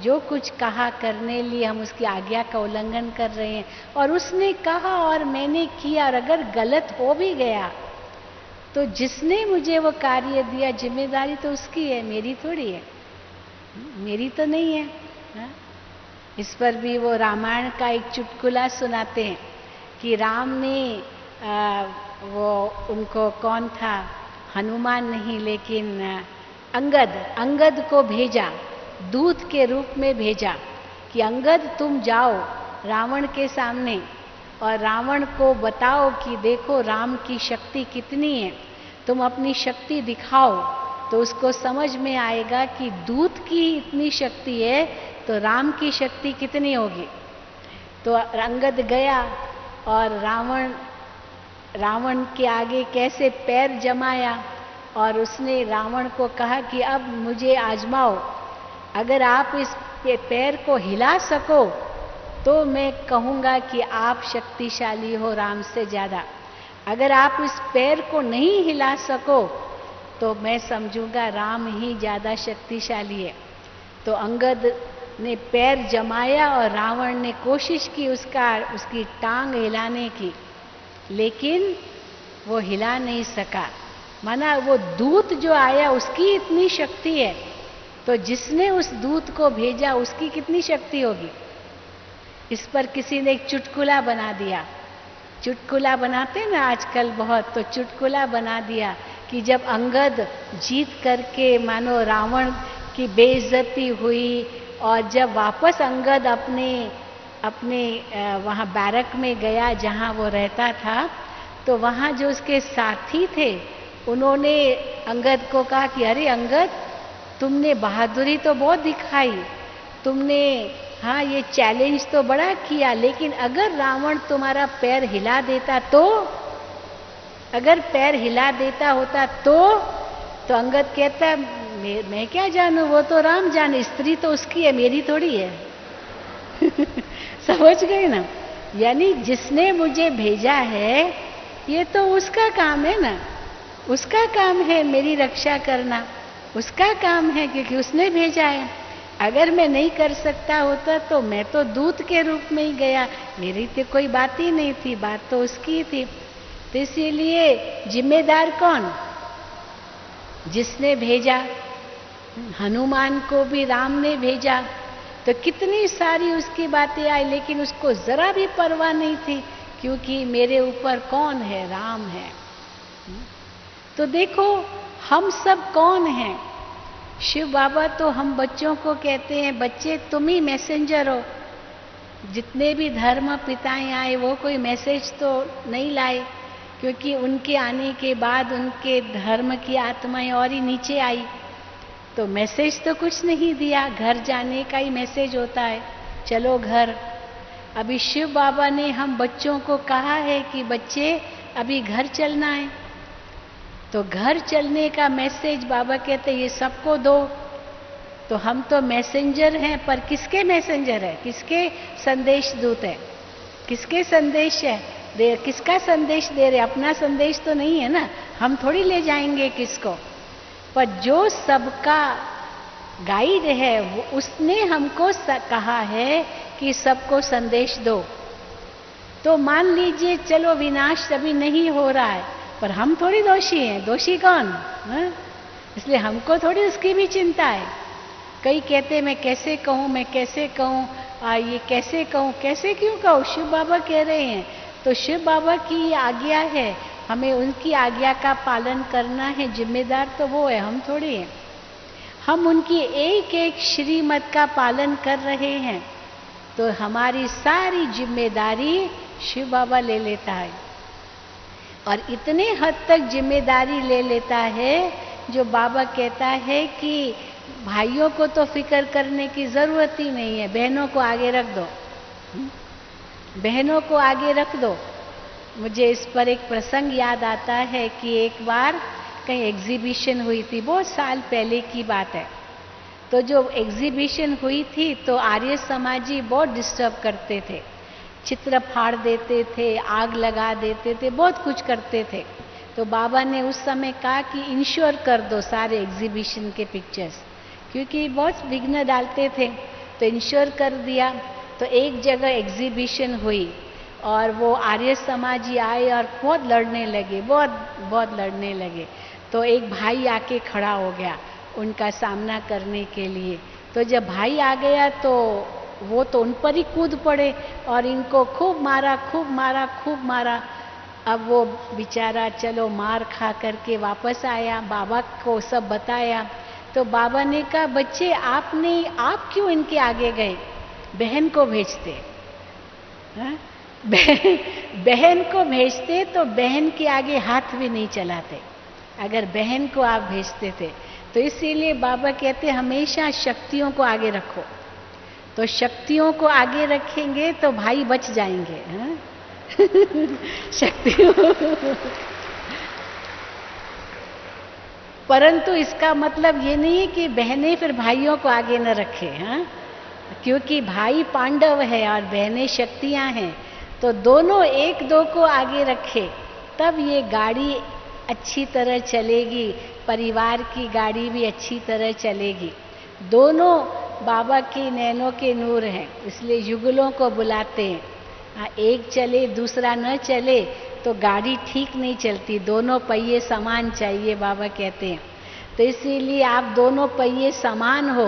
जो कुछ कहा करने लिए, हम उसकी आज्ञा का उल्लंघन कर रहे हैं, और उसने कहा और मैंने किया, और अगर गलत हो भी गया तो जिसने मुझे वो कार्य दिया, जिम्मेदारी तो उसकी है, मेरी थोड़ी है, मेरी तो नहीं है। हा? इस पर भी वो रामायण का एक चुटकुला सुनाते हैं कि राम ने वो उनको कौन था, हनुमान नहीं लेकिन अंगद को भेजा, दूत के रूप में भेजा कि अंगद तुम जाओ रावण के सामने और रावण को बताओ कि देखो राम की शक्ति कितनी है, तुम अपनी शक्ति दिखाओ, तो उसको समझ में आएगा कि दूत की इतनी शक्ति है तो राम की शक्ति कितनी होगी। तो अंगद गया और रावण रावण के आगे कैसे पैर जमाया और उसने रावण को कहा कि अब मुझे आजमाओ, अगर आप इस पैर को हिला सको तो मैं कहूँगा कि आप शक्तिशाली हो राम से ज़्यादा, अगर आप इस पैर को नहीं हिला सको तो मैं समझूंगा राम ही ज़्यादा शक्तिशाली है। तो अंगद ने पैर जमाया और रावण ने कोशिश की उसकी टांग हिलाने की, लेकिन वो हिला नहीं सका। माना वो दूत जो आया उसकी इतनी शक्ति है, तो जिसने उस दूत को भेजा उसकी कितनी शक्ति होगी। इस पर किसी ने एक चुटकुला बना दिया, चुटकुला बनाते ना आजकल बहुत, तो चुटकुला बना दिया कि जब अंगद जीत करके मानो रावण की बेइज्जती हुई और जब वापस अंगद अपने वहाँ बैरक में गया जहाँ वो रहता था, तो वहाँ जो उसके साथी थे उन्होंने अंगद को कहा कि अरे अंगद, तुमने बहादुरी तो बहुत दिखाई, तुमने हाँ ये चैलेंज तो बड़ा किया, लेकिन अगर रावण तुम्हारा पैर हिला देता तो, अगर पैर हिला देता होता तो अंगद कहता मैं क्या जानूं, वो तो राम जाने, स्त्री तो उसकी है, मेरी थोड़ी है। समझ गए ना, यानी जिसने मुझे भेजा है ये तो उसका काम है ना, उसका काम है मेरी रक्षा करना, उसका काम है क्योंकि उसने भेजा है। अगर मैं नहीं कर सकता होता तो मैं तो दूत के रूप में ही गया, मेरी तो कोई बात ही नहीं थी, बात तो उसकी थी। तो इसीलिए जिम्मेदार कौन, जिसने भेजा। हनुमान को भी राम ने भेजा, तो कितनी सारी उसकी बातें आई, लेकिन उसको जरा भी परवाह नहीं थी क्योंकि मेरे ऊपर कौन है, राम है। तो देखो हम सब कौन हैं। शिव बाबा तो हम बच्चों को कहते हैं, बच्चे तुम ही मैसेंजर हो। जितने भी धर्म पिताएं आए वो कोई मैसेज तो नहीं लाए, क्योंकि उनके आने के बाद उनके धर्म की आत्माएं और ही नीचे आई, तो मैसेज तो कुछ नहीं दिया, घर जाने का ही मैसेज होता है, चलो घर। अभी शिव बाबा ने हम बच्चों को कहा है कि बच्चे अभी घर चलना है, तो घर चलने का मैसेज बाबा कहते ये सबको दो। तो हम तो मैसेंजर हैं, पर किसके मैसेंजर है, किसके संदेश दूत है, किसके संदेश है किसका संदेश दे रहे, अपना संदेश तो नहीं है ना, हम थोड़ी ले जाएंगे किसको। पर जो सबका गाइड है वो उसने हमको कहा है कि सबको संदेश दो। तो मान लीजिए चलो विनाश अभी नहीं हो रहा है, पर हम थोड़ी दोषी हैं, दोषी कौन है? इसलिए हमको थोड़ी उसकी भी चिंता है। कई कहते मैं कैसे कहूँ, मैं कैसे कहूँ, ये कैसे कहूँ, कैसे क्यों कहूँ, शिव बाबा कह रहे हैं, तो शिव बाबा की आज्ञा है, हमें उनकी आज्ञा का पालन करना है, जिम्मेदार तो वो है, हम थोड़ी हैं। हम उनकी एक एक श्रीमत का पालन कर रहे हैं, तो हमारी सारी जिम्मेदारी शिव बाबा ले लेता है। और इतने हद तक जिम्मेदारी ले लेता है जो बाबा कहता है कि भाइयों को तो फिक्र करने की जरूरत ही नहीं है, बहनों को आगे रख दो, बहनों को आगे रख दो। मुझे इस पर एक प्रसंग याद आता है कि एक बार कहीं एग्जीबिशन हुई थी, बहुत साल पहले की बात है। तो जो एग्जीबिशन हुई थी तो आर्य समाजी बहुत डिस्टर्ब करते थे, चित्र फाड़ देते थे, आग लगा देते थे, बहुत कुछ करते थे। तो बाबा ने उस समय कहा कि इंश्योर कर दो सारे एग्जीबिशन के पिक्चर्स, क्योंकि बहुत विघ्न डालते थे, तो इंश्योर कर दिया। तो एक जगह एग्जीबिशन हुई और वो आर्य समाजी आए और बहुत लड़ने लगे, बहुत लड़ने लगे। तो एक भाई आके खड़ा हो गया उनका सामना करने के लिए। तो जब भाई आ गया तो वो तो उन पर ही कूद पड़े और इनको खूब मारा, खूब मारा, खूब मारा। अब वो बेचारा चलो मार खा करके वापस आया, बाबा को सब बताया। तो बाबा ने कहा बच्चे आप क्यों इनके आगे गए, बहन को भेजते। बहन को भेजते तो बहन के आगे हाथ भी नहीं चलाते, अगर बहन को आप भेजते थे। तो इसीलिए बाबा कहते हमेशा शक्तियों को आगे रखो, तो शक्तियों को आगे रखेंगे तो भाई बच जाएंगे। शक्ति परंतु इसका मतलब ये नहीं है कि बहनें फिर भाइयों को आगे न रखे, हाँ, क्योंकि भाई पांडव है और बहनें शक्तियां हैं, तो दोनों एक दो को आगे रखे तब ये गाड़ी अच्छी तरह चलेगी, परिवार की गाड़ी भी अच्छी तरह चलेगी। दोनों बाबा की नैनों के नूर हैं, इसलिए युगलों को बुलाते हैं। हाँ, एक चले दूसरा न चले तो गाड़ी ठीक नहीं चलती, दोनों पहिए समान चाहिए, बाबा कहते हैं। तो इसीलिए आप दोनों पहिए समान हो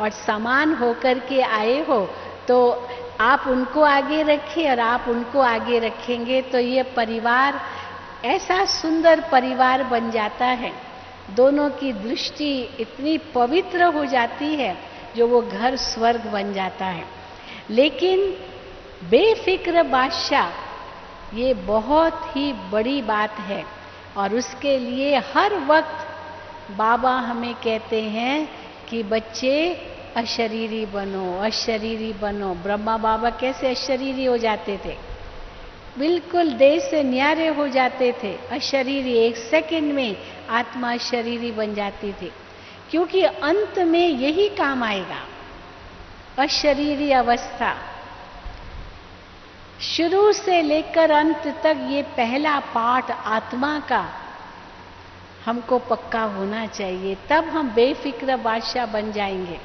और समान होकर के आए हो, तो आप उनको आगे रखें और आप उनको आगे रखेंगे तो ये परिवार ऐसा सुंदर परिवार बन जाता है। दोनों की दृष्टि इतनी पवित्र हो जाती है जो वो घर स्वर्ग बन जाता है। लेकिन बेफिक्र बादशाह ये बहुत ही बड़ी बात है और उसके लिए हर वक्त बाबा हमें कहते हैं कि बच्चे अशरीरी बनो, अशरीरी बनो। ब्रह्मा बाबा कैसे अशरीरी हो जाते थे, बिल्कुल देह से न्यारे हो जाते थे, अशरीरी, एक सेकंड में आत्मा अशरीरी बन जाती थी, क्योंकि अंत में यही काम आएगा, अशरीरी अवस्था। शुरू से लेकर अंत तक ये पहला पाठ आत्मा का हमको पक्का होना चाहिए, तब हम बेफिक्र बादशाह बन जाएंगे।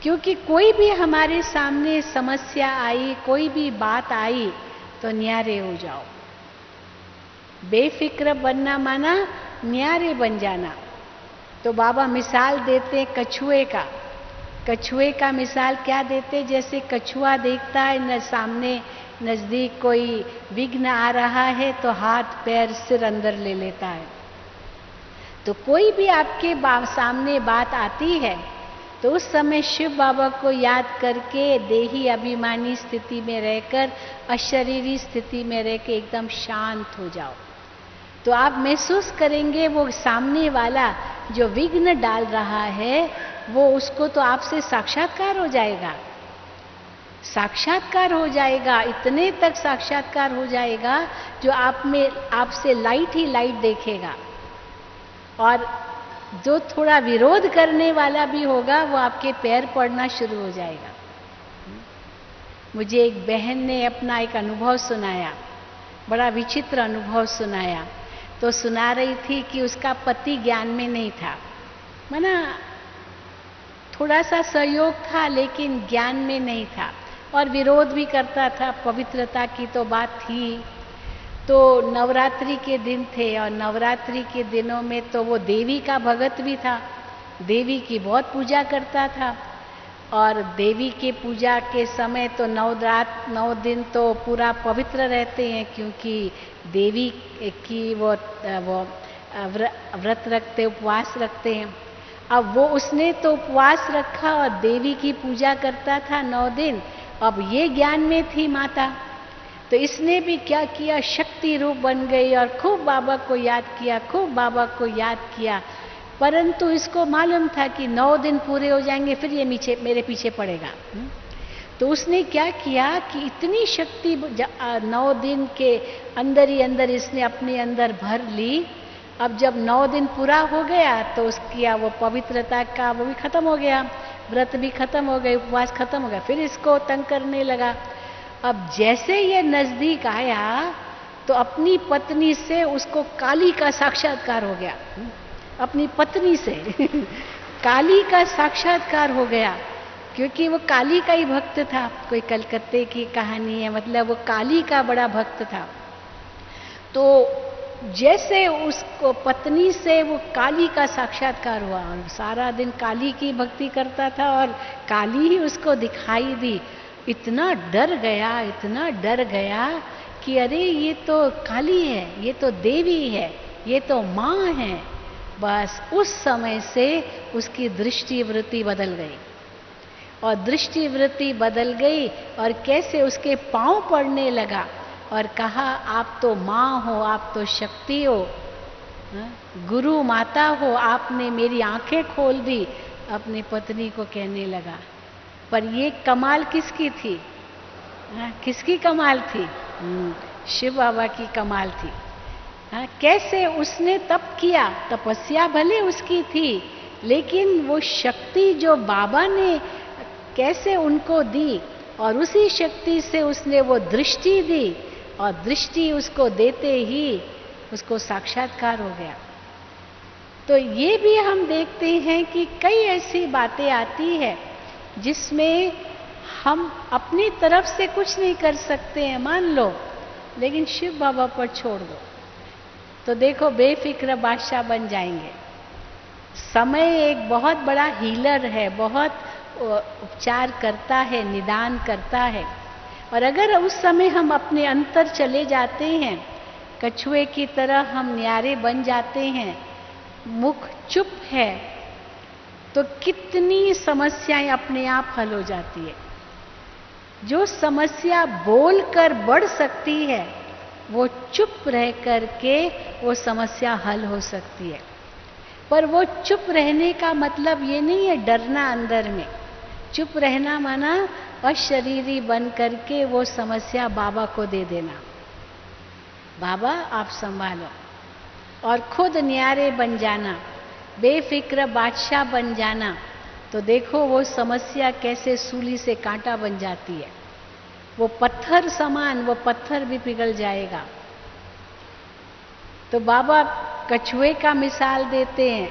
क्योंकि कोई भी हमारे सामने समस्या आई, कोई भी बात आई तो न्यारे हो जाओ। बेफिक्र बनना माना न्यारे बन जाना। तो बाबा मिसाल देते कछुए का। कछुए का मिसाल क्या देते, जैसे कछुआ देखता है न सामने नजदीक कोई विघ्न आ रहा है तो हाथ पैर सिर अंदर ले लेता है। तो कोई भी आपके सामने बात आती है तो उस समय शिव बाबा को याद करके देही अभिमानी स्थिति में रहकर, अशरीरी स्थिति में रहकर एकदम शांत हो जाओ। तो आप महसूस करेंगे वो सामने वाला जो विघ्न डाल रहा है वो उसको तो आपसे साक्षात्कार हो जाएगा, साक्षात्कार हो जाएगा, इतने तक साक्षात्कार हो जाएगा जो आप में आपसे लाइट ही लाइट देखेगा। और जो थोड़ा विरोध करने वाला भी होगा वो आपके पैर पड़ना शुरू हो जाएगा। मुझे एक बहन ने अपना एक अनुभव सुनाया, बड़ा विचित्र अनुभव सुनाया। तो सुना रही थी कि उसका पति ज्ञान में नहीं था, माना थोड़ा सा सहयोग था लेकिन ज्ञान में नहीं था और विरोध भी करता था। पवित्रता की तो बात थी। तो नवरात्रि के दिन थे और नवरात्रि के दिनों में तो वो देवी का भगत भी था, देवी की बहुत पूजा करता था। और देवी के पूजा के समय तो 9 दिन तो पूरा पवित्र रहते हैं, क्योंकि देवी की वो व्रत रखते, उपवास रखते हैं। अब वो उसने तो उपवास रखा और देवी की पूजा करता था 9 दिन। अब ये ज्ञान में थी माता, तो इसने भी क्या किया, शक्ति रूप बन गई और खूब बाबा को याद किया, खूब बाबा को याद किया। परंतु इसको मालूम था कि 9 दिन पूरे हो जाएंगे फिर ये मेरे पीछे पड़ेगा। तो उसने क्या किया कि इतनी शक्ति 9 दिन के अंदर ही अंदर इसने अपने अंदर भर ली। अब जब 9 दिन पूरा हो गया तो उसकी वो पवित्रता का वो भी खत्म हो गया, व्रत भी खत्म हो गए, उपवास खत्म हो गया, फिर इसको तंग करने लगा। अब जैसे ये नजदीक आया तो अपनी पत्नी से उसको काली का साक्षात्कार हो गया, अपनी पत्नी से काली का साक्षात्कार हो गया, क्योंकि वो काली का ही भक्त था। कोई कलकत्ते की कहानी है, मतलब वो काली का बड़ा भक्त था। तो जैसे उसको पत्नी से वो काली का साक्षात्कार हुआ और सारा दिन काली की भक्ति करता था और काली ही उसको दिखाई दी। इतना डर गया, इतना डर गया कि अरे ये तो काली है, ये तो देवी है, ये तो माँ है। बस उस समय से उसकी दृष्टि वृत्ति बदल गई और दृष्टि वृत्ति बदल गई और कैसे उसके पांव पड़ने लगा और कहा आप तो माँ हो, आप तो शक्ति हो, गुरु माता हो, आपने मेरी आंखें खोल दी। अपनी पत्नी को कहने लगा। पर ये कमाल किसकी थी, किसकी कमाल थी? शिव बाबा की कमाल थी। हाँ, कैसे उसने तप किया, तपस्या भले उसकी थी, लेकिन वो शक्ति जो बाबा ने कैसे उनको दी, और उसी शक्ति से उसने वो दृष्टि दी, और दृष्टि उसको देते ही उसको साक्षात्कार हो गया। तो ये भी हम देखते हैं कि कई ऐसी बातें आती है जिसमें हम अपनी तरफ से कुछ नहीं कर सकते हैं, मान लो, लेकिन शिव बाबा पर छोड़ दो तो देखो बेफिक्र बादशाह बन जाएंगे। समय एक बहुत बड़ा हीलर है, बहुत उपचार करता है, निदान करता है। और अगर उस समय हम अपने अंतर चले जाते हैं, कछुए की तरह हम न्यारे बन जाते हैं, मुख चुप है, तो कितनी समस्याएं अपने आप हल हो जाती है। जो समस्या बोलकर बढ़ सकती है, वो चुप रह करके वो समस्या हल हो सकती है। पर वो चुप रहने का मतलब ये नहीं है डरना अंदर में। चुप रहना माना अशरीरी बन करके वो समस्या बाबा को दे देना, बाबा आप संभालो, और खुद न्यारे बन जाना, बेफिक्र बादशाह बन जाना। तो देखो वो समस्या कैसे सूली से कांटा बन जाती है। वो पत्थर समान, वो पत्थर भी पिघल जाएगा। तो बाबा कछुए का मिसाल देते हैं।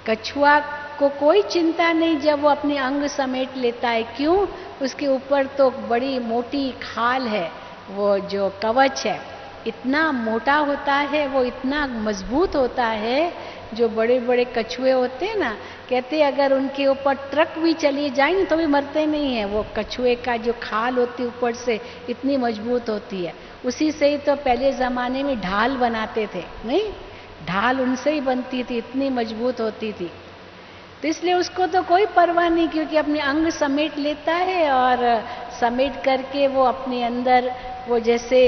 कछुआ को कोई चिंता नहीं जब वो अपने अंग समेट लेता है। क्यों? उसके ऊपर तो बड़ी मोटी खाल है, वो जो कवच है इतना मोटा होता है, वो इतना मजबूत होता है। जो बड़े बड़े कछुए होते हैं ना, कहते हैं अगर उनके ऊपर ट्रक भी चली जाए तो भी मरते नहीं है। वो कछुए का जो खाल होती है ऊपर से इतनी मजबूत होती है। उसी से ही तो पहले ज़माने में ढाल बनाते थे, नहीं? ढाल उनसे ही बनती थी, इतनी मजबूत होती थी। तो इसलिए उसको तो कोई परवाह नहीं, क्योंकि अपने अंग समेट लेता है और समेट करके वो अपने अंदर वो जैसे,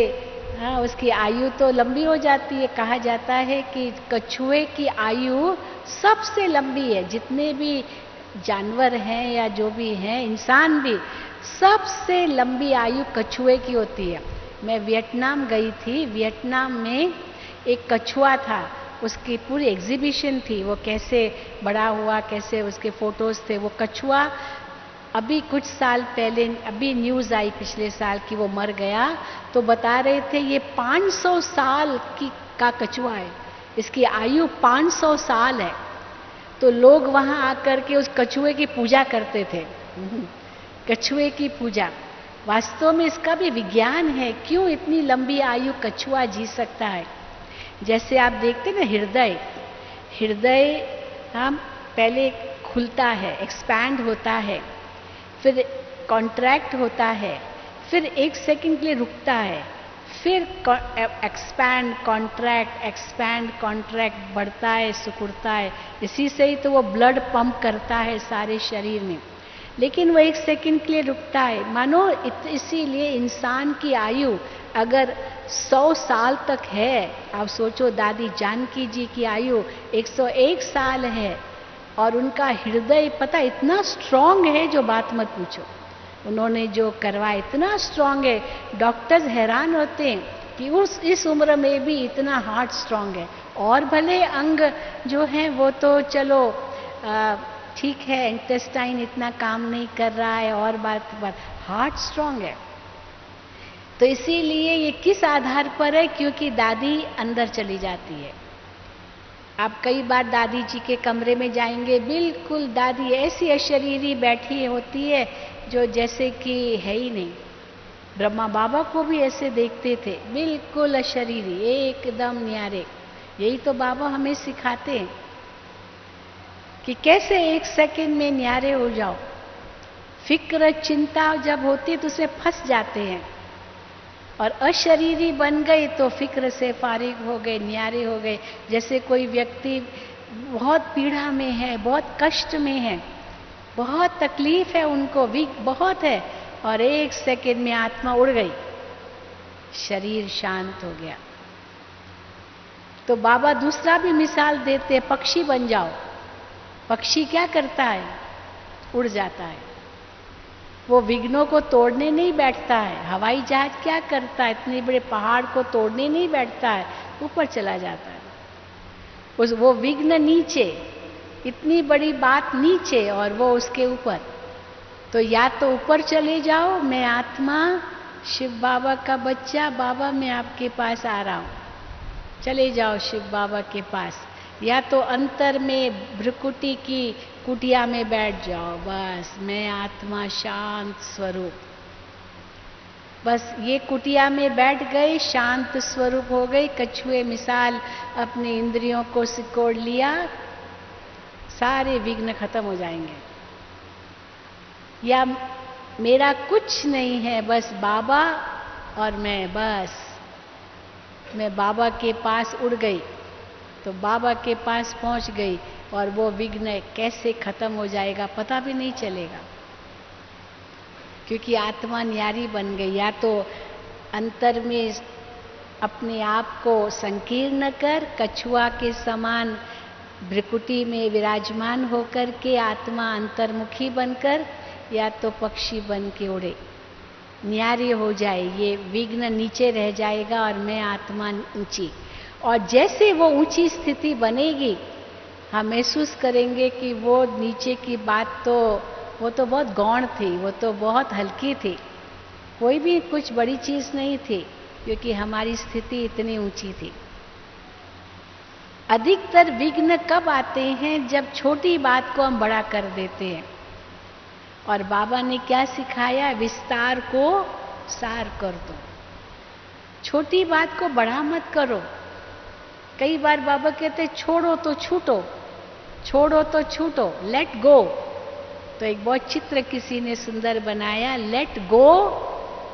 हाँ, उसकी आयु तो लंबी हो जाती है। कहा जाता है कि कछुए की आयु सबसे लंबी है, जितने भी जानवर हैं या जो भी हैं, इंसान भी, सबसे लंबी आयु कछुए की होती है। मैं वियतनाम गई थी। वियतनाम में एक कछुआ था, उसकी पूरी एग्जीबिशन थी, वो कैसे बड़ा हुआ, कैसे उसके फोटोज थे। वो कछुआ अभी कुछ साल पहले, अभी न्यूज़ आई पिछले साल कि वो मर गया। तो बता रहे थे ये 500 साल का कछुआ है, इसकी आयु 500 साल है। तो लोग वहाँ आकर के उस कछुए की पूजा करते थे। कछुए की पूजा, वास्तव में इसका भी विज्ञान है, क्यों इतनी लंबी आयु कछुआ जी सकता है। जैसे आप देखते ना, हृदय हम पहले खुलता है, एक्सपैंड होता है, फिर कॉन्ट्रैक्ट होता है, फिर 1 सेकंड के लिए रुकता है, फिर एक्सपैंड कॉन्ट्रैक्ट, एक्सपैंड कॉन्ट्रैक्ट, बढ़ता है, सिकुड़ता है। इसी से ही तो वो ब्लड पंप करता है सारे शरीर में। लेकिन वो 1 सेकंड के लिए रुकता है। मानो इसीलिए इंसान की आयु अगर 100 साल तक है, आप सोचो दादी जानकी जी की आयु 101 साल है, और उनका हृदय पता इतना स्ट्रांग है, जो बात मत पूछो। उन्होंने जो करवाया इतना स्ट्रांग है, डॉक्टर्स हैरान होते हैं कि इस उम्र में भी इतना हार्ट स्ट्रांग है। और भले अंग जो हैं वो तो चलो ठीक है, इंटेस्टाइन इतना काम नहीं कर रहा है, और बात हार्ट स्ट्रांग है। तो इसीलिए ये किस आधार पर है? क्योंकि दादी अंदर चली जाती है। आप कई बार दादी जी के कमरे में जाएंगे, बिल्कुल दादी ऐसी अशरीरी बैठी होती है जो जैसे कि है ही नहीं। ब्रह्मा बाबा को भी ऐसे देखते थे, बिल्कुल अशरीरी, एकदम न्यारे। यही तो बाबा हमें सिखाते हैं कि कैसे 1 सेकंड में न्यारे हो जाओ। फिक्र चिंता जब होती है तो उसमें फंस जाते हैं, और अशरीरी बन गए तो फिक्र से फारिग हो गए, न्यारे हो गए। जैसे कोई व्यक्ति बहुत पीड़ा में है, बहुत कष्ट में है, बहुत तकलीफ है उनको, वीक बहुत है, और 1 सेकंड में आत्मा उड़ गई, शरीर शांत हो गया। तो बाबा दूसरा भी मिसाल देते हैं, पक्षी बन जाओ। पक्षी क्या करता है? उड़ जाता है। वो विघ्नों को तोड़ने नहीं बैठता है। हवाई जहाज क्या करता है, इतने बड़े पहाड़ को तोड़ने नहीं बैठता है, ऊपर चला जाता है। वो विघ्न नीचे, इतनी बड़ी बात नीचे और वो उसके ऊपर। तो या तो ऊपर चले जाओ, मैं आत्मा शिव बाबा का बच्चा, बाबा मैं आपके पास आ रहा हूं, चले जाओ शिव बाबा के पास। या तो अंतर में भ्रुकुटी की कुटिया में बैठ जाओ, बस मैं आत्मा शांत स्वरूप। बस ये कुटिया में बैठ गए, शांत स्वरूप हो गए, कछुए मिसाल अपने इंद्रियों को सिकोड़ लिया, सारे विघ्न खत्म हो जाएंगे। या मेरा कुछ नहीं है, बस बाबा और मैं, बस मैं बाबा के पास उड़ गई, तो बाबा के पास पहुंच गई और वो विघ्न कैसे खत्म हो जाएगा पता भी नहीं चलेगा, क्योंकि आत्मा न्यारी बन गई। या तो अंतर में अपने आप को संकीर्ण कर कछुआ के समान भ्रिकुटी में विराजमान होकर के आत्मा अंतर्मुखी बनकर, या तो पक्षी बन के उड़े, न्यारी हो जाए, ये विघ्न नीचे रह जाएगा और मैं आत्मा ऊंची। और जैसे वो ऊंची स्थिति बनेगी, हम महसूस करेंगे कि वो नीचे की बात तो वो तो बहुत गौण थी, वो तो बहुत हल्की थी, कोई भी कुछ बड़ी चीज नहीं थी, क्योंकि हमारी स्थिति इतनी ऊंची थी। अधिकतर विघ्न कब आते हैं? जब छोटी बात को हम बड़ा कर देते हैं। और बाबा ने क्या सिखाया? विस्तार को सार कर दो, छोटी बात को बड़ा मत करो। कई बार बाबा कहते छोड़ो तो छूटो, छोड़ो तो छूटो, लेट गो। तो एक बहुत चित्र किसी ने सुंदर बनाया, लेट गो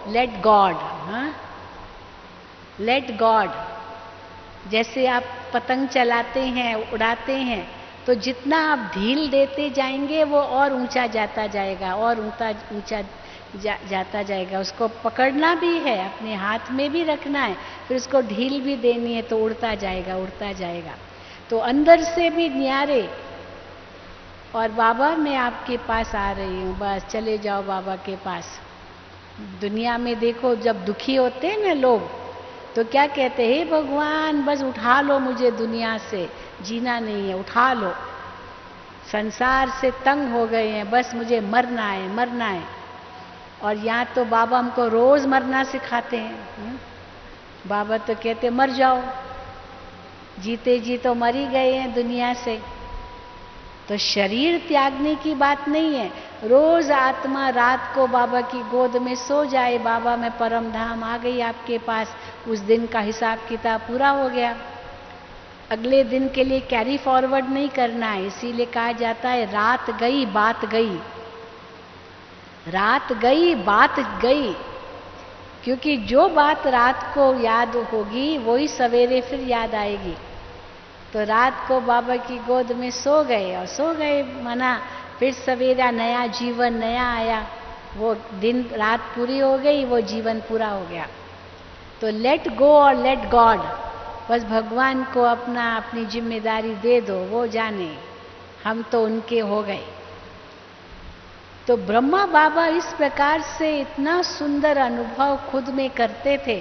लेट गॉड। हाँ, लेट गॉड। जैसे आप पतंग चलाते हैं, उड़ाते हैं, तो जितना आप ढील देते जाएंगे वो और ऊंचा जाता जाएगा, और ऊंचा जाता जाएगा। उसको पकड़ना भी है, अपने हाथ में भी रखना है, फिर उसको ढील भी देनी है, तो उड़ता जाएगा, उड़ता जाएगा। तो अंदर से भी न्यारे, और बाबा मैं आपके पास आ रही हूँ, बस चले जाओ बाबा के पास। दुनिया में देखो, जब दुखी होते हैं ना लोग, तो क्या कहते हैं? हे भगवान बस उठा लो मुझे, दुनिया से जीना नहीं है, उठा लो, संसार से तंग हो गए हैं, बस मुझे मरना है, मरना है। और यहाँ तो बाबा हमको रोज मरना सिखाते हैं। बाबा तो कहते मर जाओ, जीते जी तो मर ही गए हैं दुनिया से। तो शरीर त्यागने की बात नहीं है, रोज आत्मा रात को बाबा की गोद में सो जाए, बाबा मैं परम धाम आ गई आपके पास, उस दिन का हिसाब किताब पूरा हो गया। अगले दिन के लिए कैरी फॉरवर्ड नहीं करना है। इसीलिए कहा जाता है रात गई बात गई, रात गई बात गई। क्योंकि जो बात रात को याद होगी वही सवेरे फिर याद आएगी। तो रात को बाबा की गोद में सो गए, और सो गए मना, फिर सवेरा नया जीवन नया आया, वो दिन रात पूरी हो गई, वो जीवन पूरा हो गया। तो लेट गो और लेट गॉड, बस भगवान को अपनी जिम्मेदारी दे दो, वो जाने, हम तो उनके हो गए। तो ब्रह्मा बाबा इस प्रकार से इतना सुंदर अनुभव खुद में करते थे,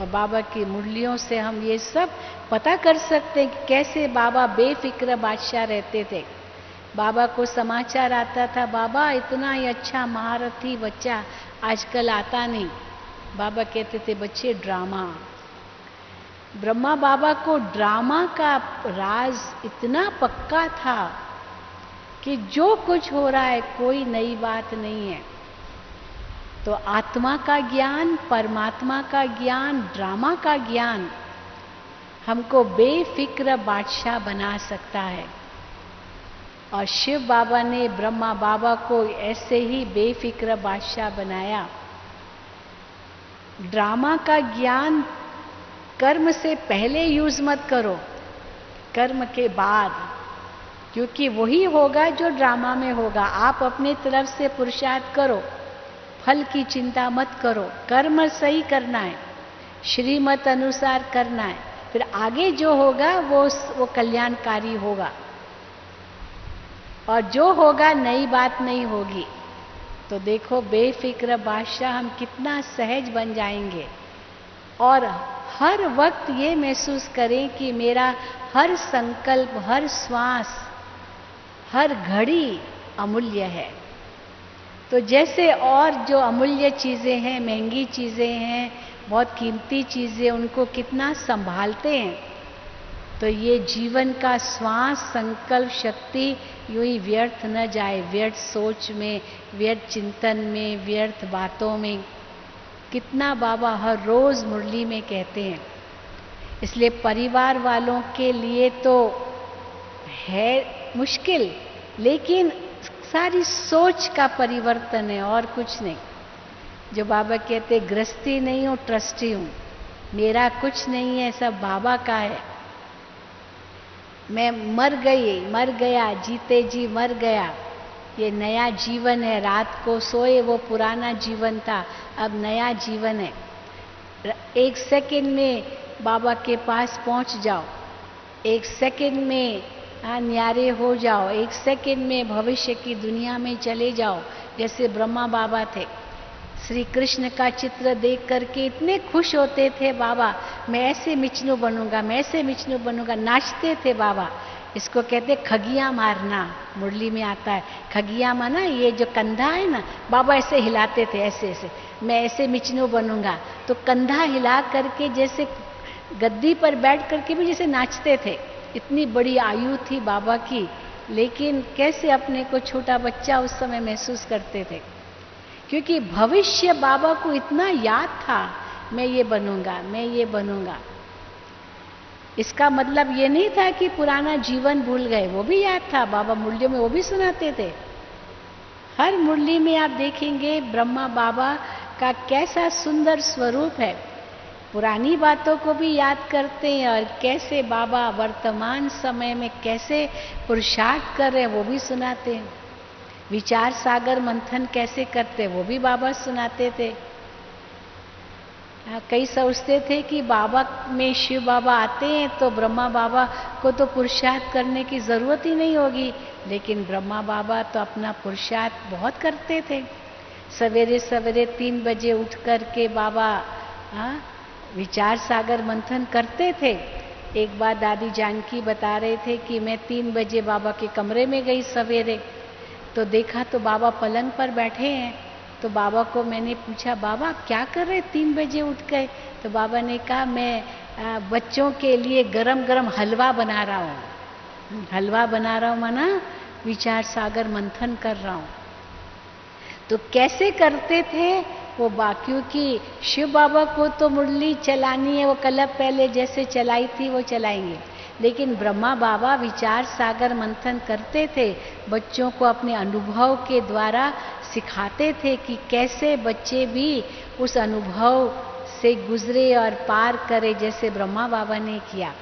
और बाबा की मुरलियों से हम ये सब पता कर सकते हैं कि कैसे बाबा बेफिक्र बादशाह रहते थे। बाबा को समाचार आता था, बाबा इतना ही अच्छा महारथी बच्चा आजकल आता नहीं। बाबा कहते थे बच्चे ड्रामा। ब्रह्मा बाबा को ड्रामा का राज इतना पक्का था कि जो कुछ हो रहा है कोई नई बात नहीं है। तो आत्मा का ज्ञान, परमात्मा का ज्ञान, ड्रामा का ज्ञान हमको बेफिक्र बादशाह बना सकता है। और शिव बाबा ने ब्रह्मा बाबा को ऐसे ही बेफिक्र बादशाह बनाया। ड्रामा का ज्ञान कर्म से पहले यूज मत करो, कर्म के बाद, क्योंकि वही होगा जो ड्रामा में होगा। आप अपनी तरफ से पुरुषार्थ करो, फल की चिंता मत करो, कर्म सही करना है, श्रीमत अनुसार करना है, फिर आगे जो होगा वो कल्याणकारी होगा। और जो होगा नई बात नहीं होगी। तो देखो बेफिक्र बादशाह हम कितना सहज बन जाएंगे और हर वक्त ये महसूस करें कि मेरा हर संकल्प, हर श्वास, हर घड़ी अमूल्य है। तो जैसे और जो अमूल्य चीजें हैं, महंगी चीजें हैं, बहुत कीमती चीजें, उनको कितना संभालते हैं, तो ये जीवन का श्वास, संकल्प शक्ति यूं ही व्यर्थ न जाए, व्यर्थ सोच में, व्यर्थ चिंतन में, व्यर्थ बातों में। कितना बाबा हर रोज मुरली में कहते हैं। इसलिए परिवार वालों के लिए तो है मुश्किल, लेकिन सारी सोच का परिवर्तन है और कुछ नहीं। जो बाबा कहते गृहस्थी नहीं हूं, ट्रस्टी हूं, मेरा कुछ नहीं है, सब बाबा का है। मैं मर गया, जीते जी मर गया, ये नया जीवन है। रात को सोए वो पुराना जीवन था, अब नया जीवन है। 1 सेकंड में बाबा के पास पहुंच जाओ, 1 सेकंड में न्यारे हो जाओ, 1 सेकंड में भविष्य की दुनिया में चले जाओ। जैसे ब्रह्मा बाबा थे, श्री कृष्ण का चित्र देख करके इतने खुश होते थे बाबा, मैं ऐसे विष्णु बनूंगा, मैं ऐसे विष्णु बनूंगा, नाचते थे बाबा। इसको कहते खगिया मारना, मुरली में आता है। खगिया माना ये जो कंधा है ना, बाबा ऐसे हिलाते थे, ऐसे ऐसे, मैं ऐसे विष्णु बनूंगा। तो कंधा हिला करके जैसे गद्दी पर बैठ करके भी जैसे नाचते थे। इतनी बड़ी आयु थी बाबा की, लेकिन कैसे अपने को छोटा बच्चा उस समय महसूस करते थे, क्योंकि भविष्य बाबा को इतना याद था, मैं ये बनूंगा, मैं ये बनूंगा। इसका मतलब ये नहीं था कि पुराना जीवन भूल गए, वो भी याद था। बाबा मुरलियों में वो भी सुनाते थे। हर मुरली में आप देखेंगे ब्रह्मा बाबा का कैसा सुंदर स्वरूप है। पुरानी बातों को भी याद करते हैं और कैसे बाबा वर्तमान समय में कैसे पुरुषार्थ कर रहे हैं वो भी सुनाते हैं। विचार सागर मंथन कैसे करते वो भी बाबा सुनाते थे। कई सोचते थे कि बाबा में शिव बाबा आते हैं तो ब्रह्मा बाबा को तो पुरुषार्थ करने की जरूरत ही नहीं होगी, लेकिन ब्रह्मा बाबा तो अपना पुरुषार्थ बहुत करते थे। सवेरे सवेरे 3 बजे उठ कर के बाबा विचार सागर मंथन करते थे। एक बार दादी जानकी बता रहे थे कि मैं 3 बजे बाबा के कमरे में गई सवेरे, तो देखा तो बाबा पलंग पर बैठे हैं। तो बाबा को मैंने पूछा, बाबा आप क्या कर रहे, 3 बजे उठ गए? तो बाबा ने कहा मैं बच्चों के लिए गरम गरम हलवा बना रहा हूँ। हलवा बना रहा हूँ माना विचार सागर मंथन कर रहा हूँ। तो कैसे करते थे वो क्योंकि शिव बाबा को तो मुरली चलानी है, वो कल पहले जैसे चलाई थी वो चलाएंगे, लेकिन ब्रह्मा बाबा विचार सागर मंथन करते थे। बच्चों को अपने अनुभव के द्वारा सिखाते थे कि कैसे बच्चे भी उस अनुभव से गुजरे और पार करे, जैसे ब्रह्मा बाबा ने किया।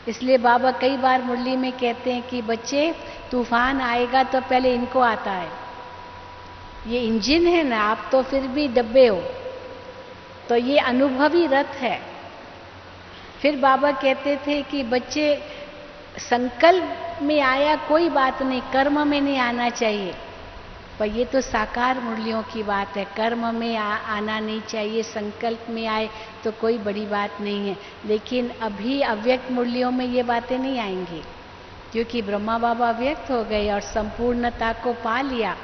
इसलिए बाबा कई बार मुरली में कहते हैं कि बच्चे तूफान आएगा तो पहले इनको आता है, ये इंजन है ना, आप तो फिर भी डब्बे हो, तो ये अनुभवी रथ है। फिर बाबा कहते थे कि बच्चे संकल्प में आया कोई बात नहीं, कर्म में नहीं आना चाहिए। पर ये तो साकार मुरलियों की बात है, कर्म में आना नहीं चाहिए, संकल्प में आए तो कोई बड़ी बात नहीं है। लेकिन अभी अव्यक्त मुरलियों में ये बातें नहीं आएंगी, क्योंकि ब्रह्मा बाबा व्यक्त हो गए और संपूर्णता को पा लिया।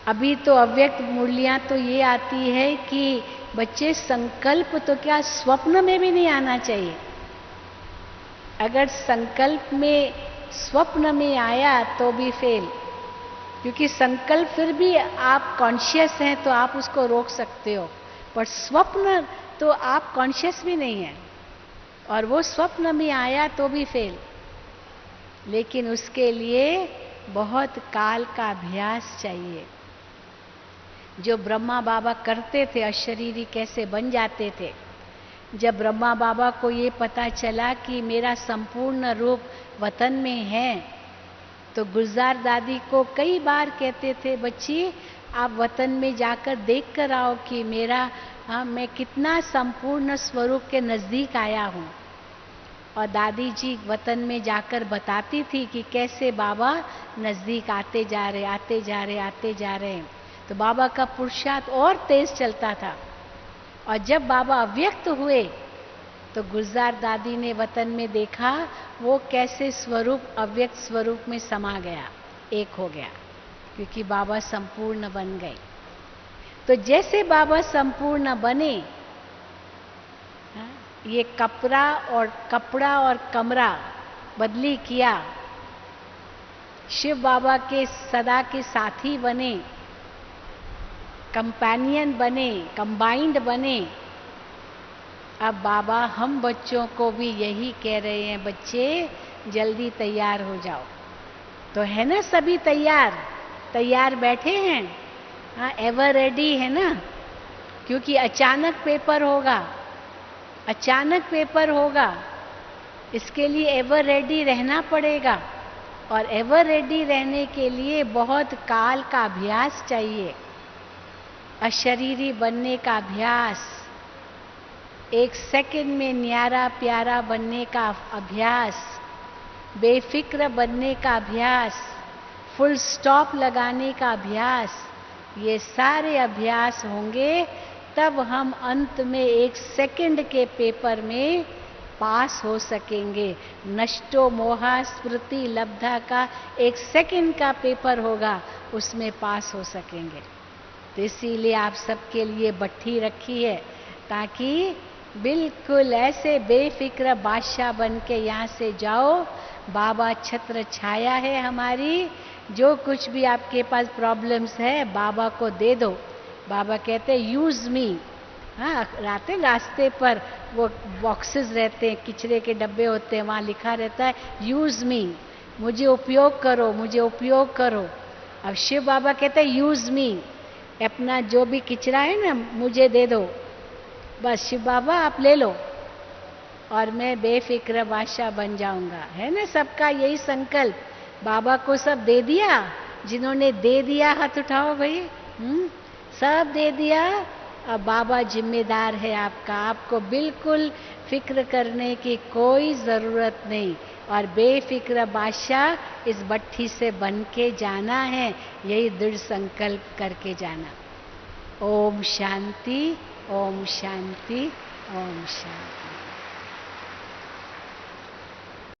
अभी तो अव्यक्त मुरलियां तो ये आती है कि बच्चे संकल्प तो क्या स्वप्न में भी नहीं आना चाहिए। अगर संकल्प में स्वप्न में आया तो भी फेल, क्योंकि संकल्प फिर भी आप कॉन्शियस हैं तो आप उसको रोक सकते हो, पर स्वप्न तो आप कॉन्शियस भी नहीं है और वो स्वप्न में आया तो भी फेल। लेकिन उसके लिए बहुत काल का अभ्यास चाहिए। जो ब्रह्मा बाबा करते थे, अशरीरी कैसे बन जाते थे। जब ब्रह्मा बाबा को ये पता चला कि मेरा संपूर्ण रूप वतन में है, तो गुलजार दादी को कई बार कहते थे, बच्ची आप वतन में जाकर देख कर आओ कि मेरा मैं कितना संपूर्ण स्वरूप के नजदीक आया हूँ। और दादी जी वतन में जाकर बताती थी कि कैसे बाबा नजदीक आते जा रहे, आते जा रहे, आते जा रहे हैं। तो बाबा का पुरुषार्थ और तेज चलता था। और जब बाबा अव्यक्त हुए तो गुलजार दादी ने वतन में देखा वो कैसे स्वरूप अव्यक्त स्वरूप में समा गया, एक हो गया, क्योंकि बाबा संपूर्ण बन गए। तो जैसे बाबा संपूर्ण बने, ये कपड़ा और कमरा बदली किया, शिव बाबा के सदा के साथी बने, कंपेनियन बने, कंबाइंड बने। अब बाबा हम बच्चों को भी यही कह रहे हैं, बच्चे जल्दी तैयार हो जाओ। तो है ना सभी तैयार बैठे हैं? हाँ, एवर रेडी है ना? क्योंकि अचानक पेपर होगा, इसके लिए एवर रेडी रहना पड़ेगा। और एवर रेडी रहने के लिए बहुत काल का अभ्यास चाहिए, अशरीरी बनने का अभ्यास, 1 सेकंड में न्यारा प्यारा बनने का अभ्यास, बेफिक्र बनने का अभ्यास, फुल स्टॉप लगाने का अभ्यास। ये सारे अभ्यास होंगे तब हम अंत में 1 सेकंड के पेपर में पास हो सकेंगे। नष्टो मोहा स्मृति लब्धा का 1 सेकंड का पेपर होगा, उसमें पास हो सकेंगे। तो इसीलिए आप सबके लिए बट्टी रखी है, ताकि बिल्कुल ऐसे बेफिक्र बादशाह बन के यहाँ से जाओ। बाबा छत्र छाया है हमारी, जो कुछ भी आपके पास प्रॉब्लम्स है बाबा को दे दो। बाबा कहते हैं यूज मी। हाँ, रास्ते पर वो बॉक्सेस रहते हैं, किचरे के डब्बे होते हैं, वहाँ लिखा रहता है यूज मी, मुझे उपयोग करो, मुझे उपयोग करो। अब शिव बाबा कहते हैं यूज मी, अपना जो भी किचरा है ना मुझे दे दो, बस शिव बाबा आप ले लो और मैं बेफिक्र बादशाह बन जाऊंगा। है ना सबका यही संकल्प? बाबा को सब दे दिया, जिन्होंने दे दिया हाथ उठाओ भाई। सब दे दिया। अब बाबा जिम्मेदार है आपका, आपको बिल्कुल फिक्र करने की कोई जरूरत नहीं, और बेफिक्र बादशाह इस भट्टी से बन के जाना है, यही दृढ़ संकल्प करके जाना। ओम शांति, ओम शांति, ओम शांति।